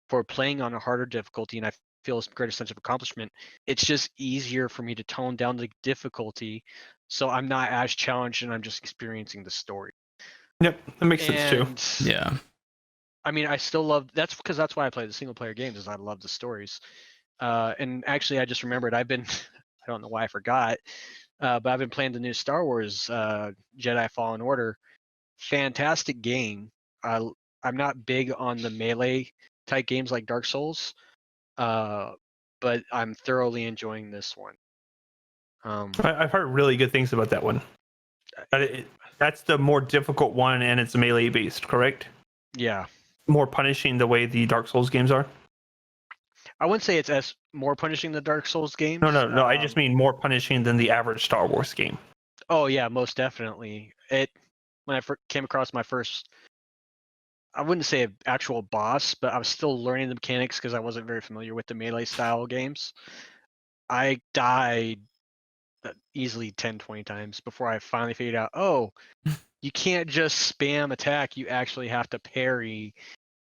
for playing on a harder difficulty, and I feel a greater sense of accomplishment, it's just easier for me to tone down the difficulty, so I'm not as challenged and I'm just experiencing the story. Yep, that makes sense too. Yeah. I mean, I still love, that's because that's why I play the single player games, is I love the stories. And actually, I just remembered I don't know why I forgot, but I've been playing the new Star Wars Jedi Fallen Order. Fantastic game. I'm not big on the melee type games like Dark Souls, but I'm thoroughly enjoying this one. I've heard really good things about that one. That's the more difficult one, and it's melee based, correct? Yeah. More punishing the way the Dark Souls games are? I wouldn't say it's as more punishing the Dark Souls games. No. I just mean more punishing than the average Star Wars game. Oh yeah, most definitely. When I came across my first, I wouldn't say an actual boss, but I was still learning the mechanics because I wasn't very familiar with the melee style games. I died easily 10, 20 times before I finally figured out, oh, you can't just spam attack. You actually have to parry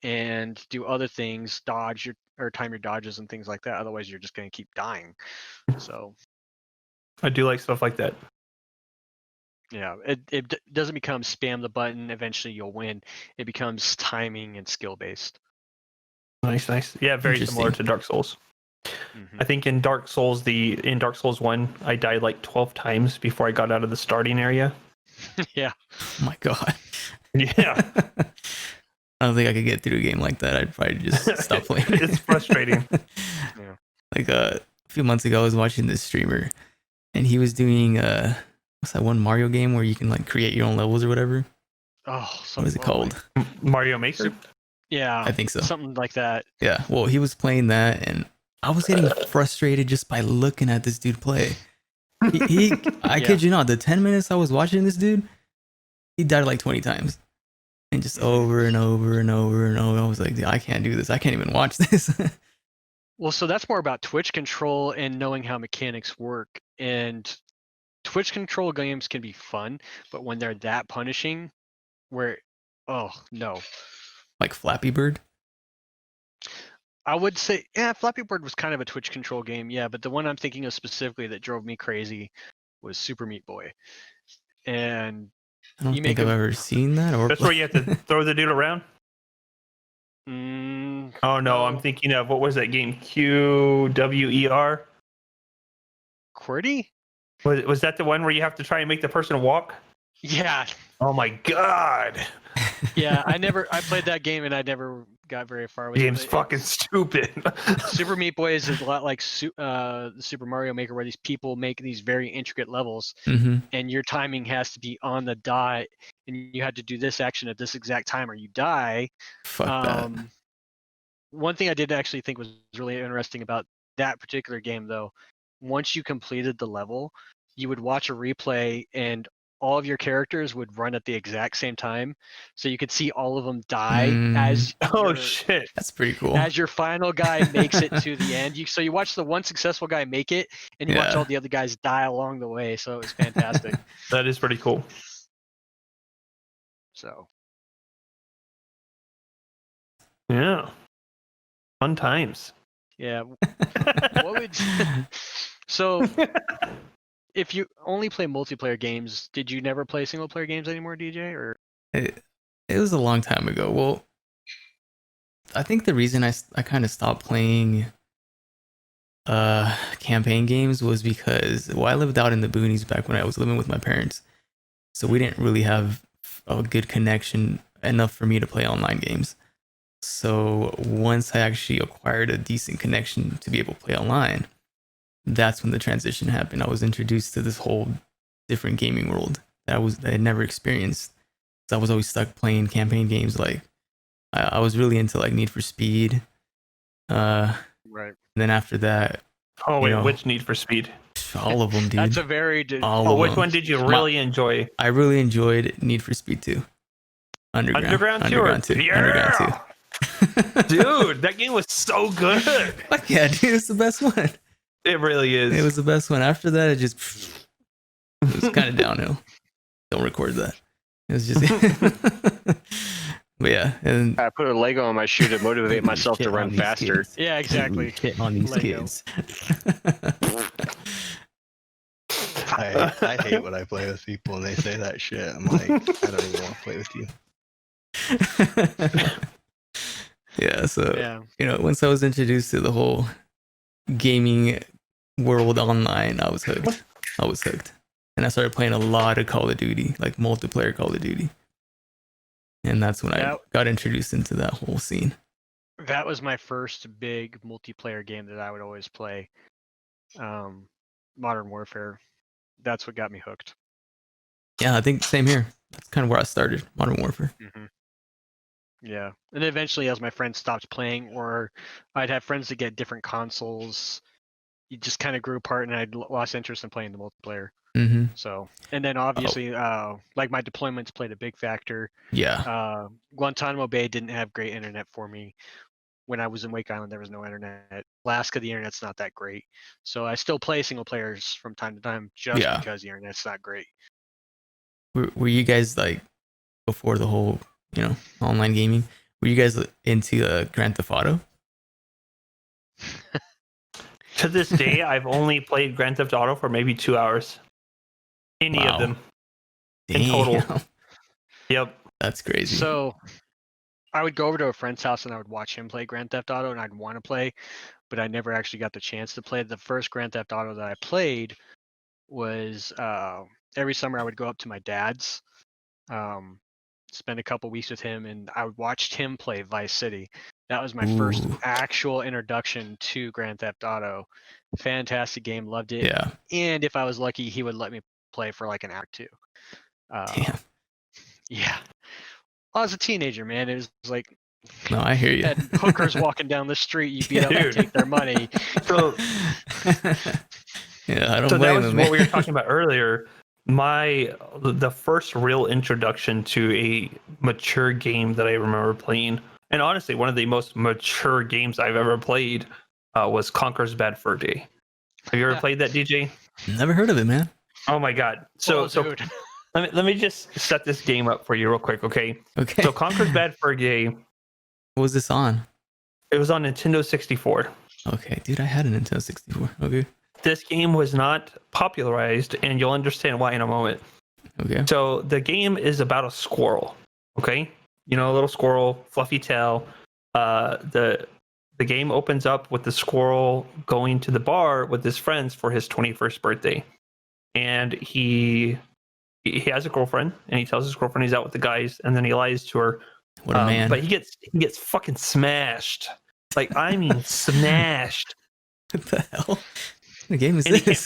and do other things, dodge or time your dodges and things like that. Otherwise, you're just going to keep dying. So I do like stuff like that. yeah, it doesn't become spam the button, eventually you'll win. It becomes timing and skill based. Nice. Yeah, very similar to Dark Souls. Mm-hmm. I think in Dark Souls 1, I died like 12 times before I got out of the starting area. Yeah. Oh my god. Yeah. I don't think I could get through a game like that. I'd probably just stop playing. It's frustrating. Yeah. Like a few months ago, I was watching this streamer, and he was doing what's that one Mario game where you can like create your own levels or whatever? Oh, what is it called? Mario Maker? Yeah, I think so. Something like that. Yeah. Well, he was playing that, and I was getting frustrated just by looking at this dude play. I kid you not, the 10 minutes I was watching this dude, he died like 20 times. And just over and over and over and over. I was like, I can't do this. I can't even watch this. Well, so that's more about Twitch control and knowing how mechanics work. And Twitch control games can be fun, but when they're that punishing, oh no. Like Flappy Bird? I would say, yeah, Flappy Bird was kind of a Twitch control game, yeah, but the one I'm thinking of specifically that drove me crazy was Super Meat Boy. And I don't think I've ever seen that. Or that's where you have to throw the dude around? Oh no, I'm thinking of, what was that game? QWER? QWERTY? Was that the one where you have to try and make the person walk? Yeah. Oh my god. Yeah, I played that game and I never got very far with it. Game's fucking stupid. Super Meat Boy is a lot like the Super Mario Maker, where these people make these very intricate levels, and your timing has to be on the dot, and you had to do this action at this exact time or you die. Fuck that. One thing I did actually think was really interesting about that particular game, though, once you completed the level, you would watch a replay and all of your characters would run at the exact same time, so you could see all of them die as Oh your, shit! That's pretty cool. as your final guy makes it to the end. So you watch the one successful guy make it, and you watch Yeah. all the other guys die along the way. So it was fantastic. That is pretty cool. So Yeah, fun times. yeah, what would so if you only play multiplayer games, did you never play single player games anymore, DJ? Or It was a long time ago. Well, I think the reason I kind of stopped playing campaign games was because, well, I lived out in the boonies back when I was living with my parents, so we didn't really have a good connection enough for me to play online games. So once I actually acquired a decent connection to be able to play online, that's when the transition happened. I was introduced to this whole different gaming world that I had never experienced. So I was always stuck playing campaign games. Like I was really into like Need for Speed. right? And then after that, Oh wait, You know, which Need for Speed? all of them, dude. That's a very all Oh, of which them. one did you really enjoy? I really enjoyed Need for Speed 2. Underground 2. Yeah! Underground 2. Dude, that game was so good. Fuck yeah, dude. It's the best one. It really is. It was the best one. After that, it was kind of downhill. Don't record that. It was just... But yeah, and I put a Lego on my shoe to motivate myself to shit run on these faster. kids. Yeah, exactly. Shit on these Lego. kids. I hate when I play with people and they say that shit. I'm like, I don't even want to play with you. Yeah, so Yeah. you know, once I was introduced to the whole gaming world online, I was hooked. And I started playing a lot of Call of Duty, like multiplayer Call of Duty. And that's when I got introduced into that whole scene. That was my first big multiplayer game that I would always play. Modern Warfare. That's what got me hooked. Yeah, I think same here. That's kind of where I started, Modern Warfare. Mm-hmm. Yeah, and eventually, as my friends stopped playing, or I'd have friends that get different consoles, you just kind of grew apart, and I'd lost interest in playing the multiplayer. Mm-hmm. So, and then obviously, like my deployments played a big factor. Yeah. Guantanamo Bay didn't have great internet for me. When I was in Wake Island, there was no internet. Alaska, the internet's not that great. So I still play single players from time to time just because the internet's not great. Were you guys like, before the whole, you know, online gaming, were you guys into Grand Theft Auto? To this day, I've only played Grand Theft Auto for maybe 2 hours. Any of them. Damn. In total. Yep. That's crazy. So I would go over to a friend's house and I would watch him play Grand Theft Auto, and I'd want to play, but I never actually got the chance to play. The first Grand Theft Auto that I played was every summer I would go up to my dad's, spend a couple weeks with him, and I watched him play Vice City. That was my first actual introduction to Grand Theft Auto. Fantastic game, loved it. Yeah. And if I was lucky, he would let me play for like an hour or two. Damn. Yeah. I was a teenager, man. It was like, No, I hear you. had hookers walking down the street. You beat up and take their money. So, yeah, I don't so that blame was him, what man. we were talking about earlier. The first real introduction to a mature game that I remember playing, and honestly, one of the most mature games I've ever played, was Conker's Bad Fur Day. Have you ever played that, DJ? Never heard of it, man. Oh my god! So dude. let me just set this game up for you real quick, okay? Okay. So Conker's Bad Fur Day. What was this on? It was on Nintendo 64. Okay, dude, I had a Nintendo 64. Okay. This game was not popularized, and you'll understand why in a moment. Okay. So the game is about a squirrel, okay? You know, a little squirrel, fluffy tail. The game opens up with the squirrel going to the bar with his friends for his 21st birthday. And he has a girlfriend, and he tells his girlfriend he's out with the guys, and then he lies to her. What a man. But he gets fucking smashed. Like, I mean smashed. What the hell? The game is And he this?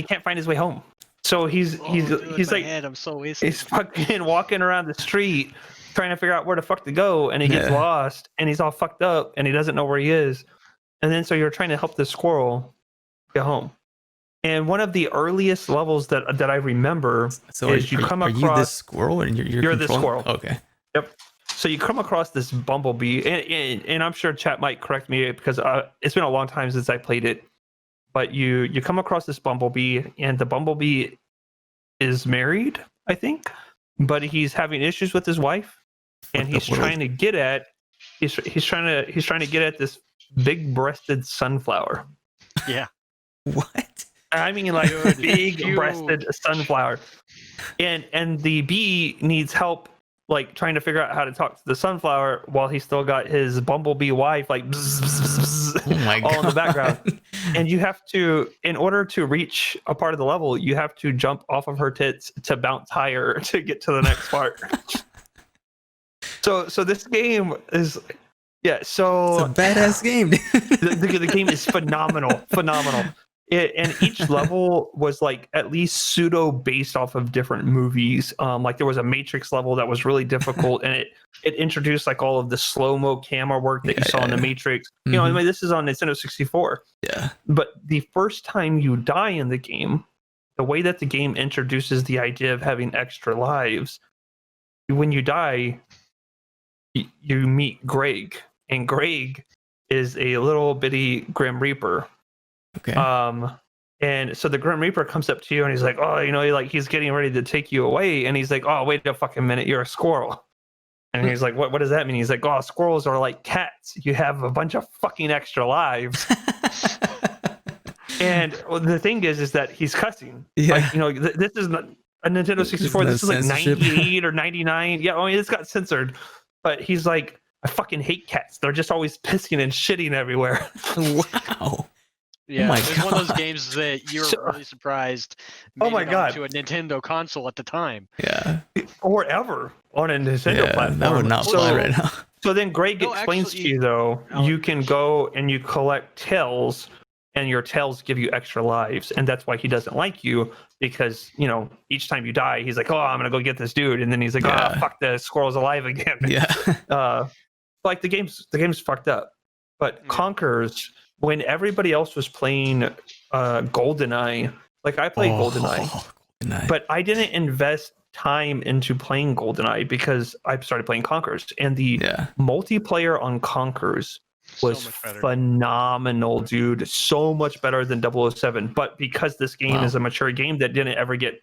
can't find his way home. So he's like, head, I'm so wasted. he's fucking walking around the street trying to figure out where the fuck to go, and he gets lost, and he's all fucked up, and he doesn't know where he is. And then so you're trying to help this squirrel get home. And one of the earliest levels that I remember So is you come are you this across. squirrel and You're this controlling- squirrel. Okay. Yep. So you come across this bumblebee, and I'm sure chat might correct me because it's been a long time since I played it. But you come across this bumblebee, and the bumblebee is married, I think, but he's having issues with his wife, and What the he's world? trying to get at he's trying to get at this big-breasted sunflower. Yeah. What? I mean, like Dude, big-breasted sunflower, and the bee needs help, like trying to figure out how to talk to the sunflower while he's still got his bumblebee wife, like bzz, bzz, bzz, Oh my god. all in the background. And you have to, in order to reach a part of the level, you have to jump off of her tits to bounce higher to get to the next part. So this game is, yeah. So It's a badass game, dude. the game is phenomenal. And each level was like at least pseudo based off of different movies. Like there was a Matrix level that was really difficult, and it introduced like all of the slow-mo camera work that you saw in the Matrix. You know, I mean, this is on Nintendo 64. Yeah. But the first time you die in the game, the way that the game introduces the idea of having extra lives, when you die, you meet Greg, and Greg is a little bitty Grim Reaper. Okay. And so the Grim Reaper comes up to you and he's like, oh, you know, he's getting ready to take you away. And he's like, oh, wait a fucking minute, you're a squirrel. And he's like, what does that mean? He's like, oh, squirrels are like cats. You have a bunch of fucking extra lives. And the thing is that he's cussing. Yeah. Like, you know, this is not a Nintendo 64. no This is like censorship. 98 or 99. Yeah, I mean, it's got censored. But he's like, I fucking hate cats. They're just always pissing and shitting everywhere. Wow. Yeah, my it was one of those God. games that you were So- really surprised Oh made my it God. onto a Nintendo console at the time. Yeah. Or ever on a Nintendo Yeah. platform. That would not fly right now. So then Greg No, explains actually, to you, though, I'll- you can go and you collect tails, and your tails give you extra lives. And that's why he doesn't like you, because, you know, each time you die, he's like, oh, I'm going to go get this dude. And then he's like, Yeah. oh, fuck, the squirrel's alive again. Yeah. Like the game's fucked up. But Yeah. Conker's, when everybody else was playing GoldenEye, like I played GoldenEye, GoldenEye. but I didn't invest time into playing GoldenEye because I started playing Conkers, and the Yeah. multiplayer on Conkers was So much better. phenomenal, dude. So much better than 007. But because this game Wow. is a mature game that didn't ever get,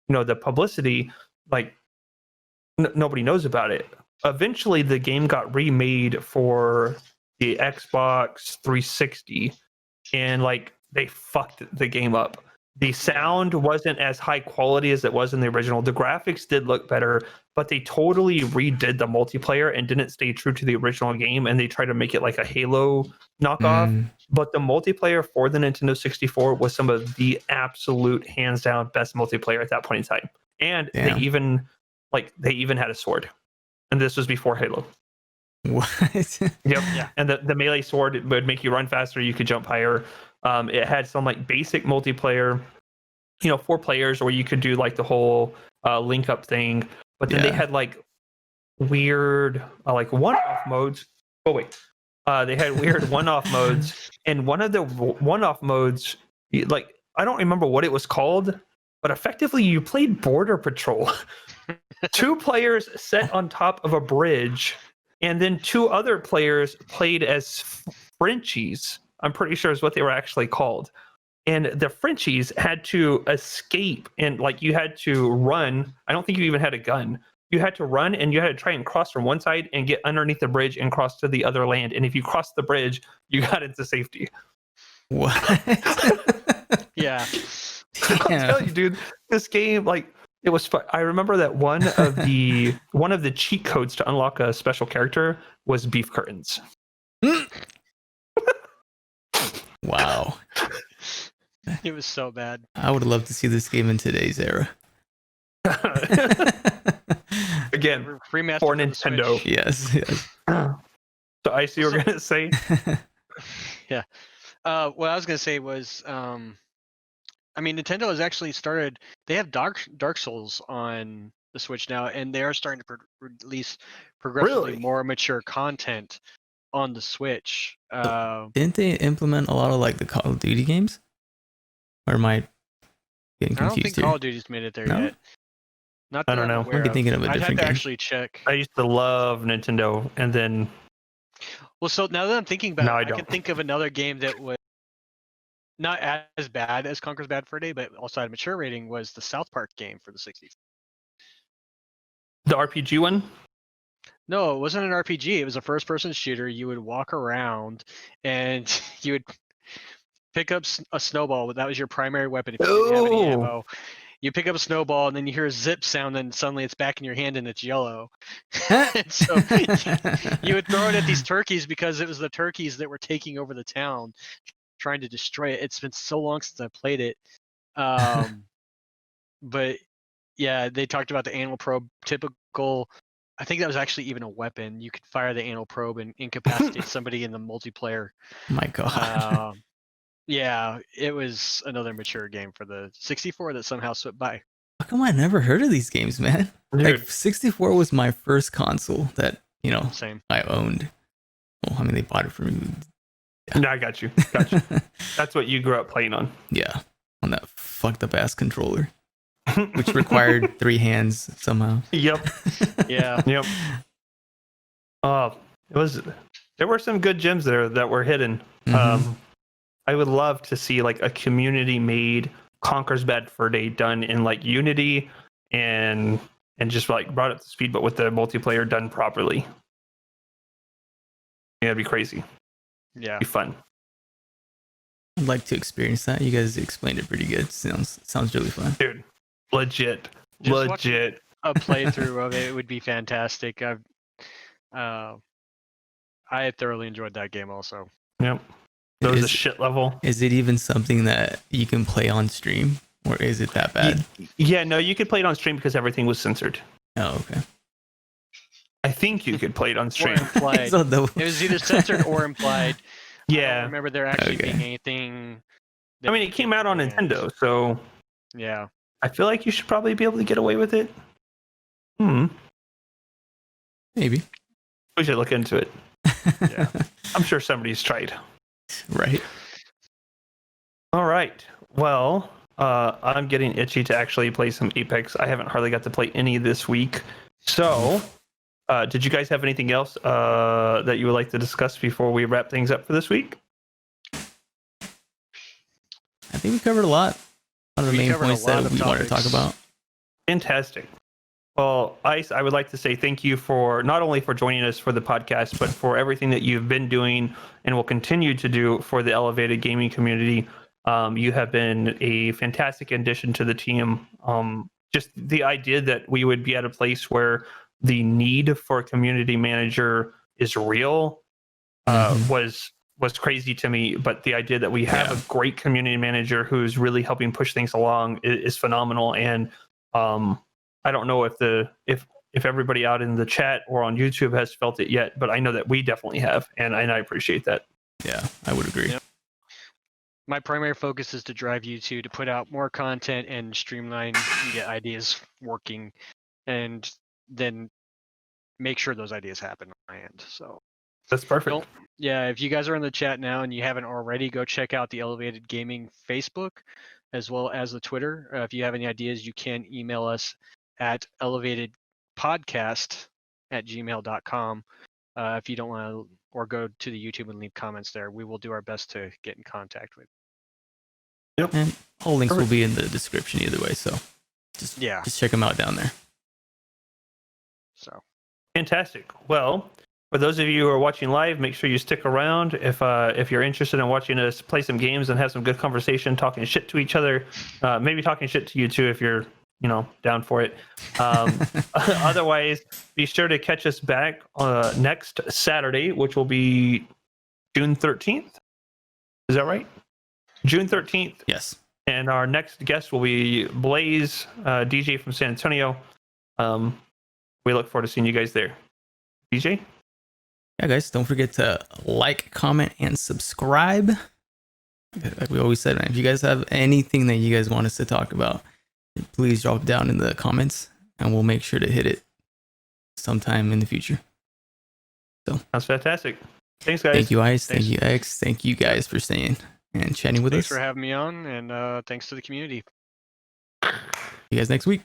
you know, the publicity, like nobody knows about it. Eventually, the game got remade for the Xbox 360, and like they fucked the game up. The sound wasn't as high quality as it was in the original. The graphics did look better, but they totally redid the multiplayer and didn't stay true to the original game, and they tried to make it like a Halo knockoff. Mm, But the multiplayer for the Nintendo 64 was some of the absolute hands down best multiplayer at that point in time. And Damn. they even had a sword. And this was before Halo. what? Yep. Yeah. And the melee sword would make you run faster. You could jump higher. It had some like basic multiplayer, you know, 4 players, where you could do like the whole link up thing. But then they Yeah. had like weird like one-off modes. Oh wait, they had weird one-off modes, and one of the one-off modes, like I don't remember what it was called, but effectively you played Border Patrol. 2 players sat on top of a bridge, and then 2 other players played as Frenchies. I'm pretty sure is what they were actually called. And the Frenchies had to escape, and like you had to run. I don't think you even had a gun. You had to run, and you had to try and cross from one side and get underneath the bridge and cross to the other land. And if you crossed the bridge, you got into safety. What? Yeah. I'll Damn. tell you, dude, this game, like, it was fun. I remember that one of the cheat codes to unlock a special character was beef curtains. Wow. It was so bad. I would love to see this game in today's era. Again, Remastered for the Nintendo. Switch. Yes, yes. So I see you were gonna say. What I was gonna say was, I mean, Nintendo has actually started. They have Dark Souls on the Switch now, and they are starting to release progressively Really? more mature content on the Switch. Didn't they implement a lot of like the Call of Duty games? Or am I getting I don't confused think Call here? of Duty's made it there No? yet. Not I that don't I'm know. aware Might be of. thinking of a I'd have different to game. actually check. I used to love Nintendo, and then Well, so now that I'm thinking about No, it, I I can don't. think of another game that was not as bad as Conker's Bad Fur Day, but also had a mature rating, was the South Park game for the 60s. the RPG one. No, it wasn't an RPG. It was a first-person shooter. You would walk around, and you would pick up a snowball. That was your primary weapon. If you didn't have any Oh. ammo, you pick up a snowball, and then you hear a zip sound, and suddenly it's back in your hand, and it's yellow. And so you would throw it at these turkeys because it was the turkeys that were taking over the town, trying to destroy it. It's been so long since I played it. But yeah, they talked about the anal probe. Typical. I think that was actually even a weapon. You could fire the anal probe and incapacitate somebody in the multiplayer. My God. Yeah, it was another mature game for the 64 that somehow slipped by. How come I never heard of these games, man? Dude. Like 64 was my first console that, Same. I owned. Well, I mean, they bought it for me. No, I got you. That's what you grew up playing on. Yeah, on that fucked up ass controller, which required 3 hands somehow. Yep. Yeah. Yep. There were some good gems there that were hidden. Mhm. I would love to see like a community made Conker's Bad Fur Day done in like Unity and just like brought up to speed, but with the multiplayer done properly. Yeah, it'd be crazy. Yeah. It'd be fun. I'd like to experience that. You guys explained it pretty good. Sounds really fun. Dude, legit. Just watching Legit. a playthrough of it would be fantastic. I thoroughly enjoyed that game also. Yep. There was a Is- shit level. Is it even something that you can play on stream, or is it that bad? Yeah, no, you could play it on stream because everything was censored. Oh, okay. I think you could play it on Or stream. implied. So the- It was either censored or implied. I don't Yeah. remember there actually Okay. being anything. I mean, it came out on Nintendo, so Yeah. I feel like you should probably be able to get away with it. Maybe. We should look into it. Yeah. I'm sure somebody's tried. Right. All right. Well, I'm getting itchy to actually play some Apex. I haven't hardly got to play any this week. So, did you guys have anything else that you would like to discuss before we wrap things up for this week? I think we covered a lot. One of the We main covered a points lot that of we wanted to talk topics. about. Fantastic. Well, Ice, I would like to say thank you for not only for joining us for the podcast, but for everything that you've been doing and will continue to do for the Elev8ed Gaming community. You have been a fantastic addition to the team. Just the idea that we would be at a place where the need for a community manager is real was crazy to me. But the idea that we have a great community manager who's really helping push things along is phenomenal. And I don't know if everybody out in the chat or on YouTube has felt it yet, but I know that we definitely have, and I appreciate that. Yeah, I would agree. Yep. My primary focus is to drive you to put out more content and streamline and get ideas working, and then make sure those ideas happen on my end. So That's perfect. if you guys are in the chat now and you haven't already, go check out the Elev8ed Gaming Facebook as well as the Twitter. If you have any ideas, you can email us at elevatedpodcast@gmail.com. If you don't want to, or go to the YouTube and leave comments there, we will do our best to get in contact with. And all links will be in the description either way. So just check them out down there. So Fantastic. Well, for those of you who are watching live, make sure you stick around. If you're interested in watching us play some games and have some good conversation, talking shit to each other, maybe talking shit to you too if you're down for it. Otherwise, be sure to catch us back next Saturday, which will be June 13th. Is that right? June 13th. Yes. And our next guest will be Blaze, DJ from San Antonio. We look forward to seeing you guys there. DJ? Yeah, guys, don't forget to like, comment, and subscribe. Like we always said, man, if you guys have anything that you guys want us to talk about, please drop it down in the comments, and we'll make sure to hit it sometime in the future. So That's fantastic. Thanks, guys. thank you, Ice. Thank you, X. Thank you guys for staying. and chatting with Thanks us. for having me on, and thanks to the community. See you guys next week.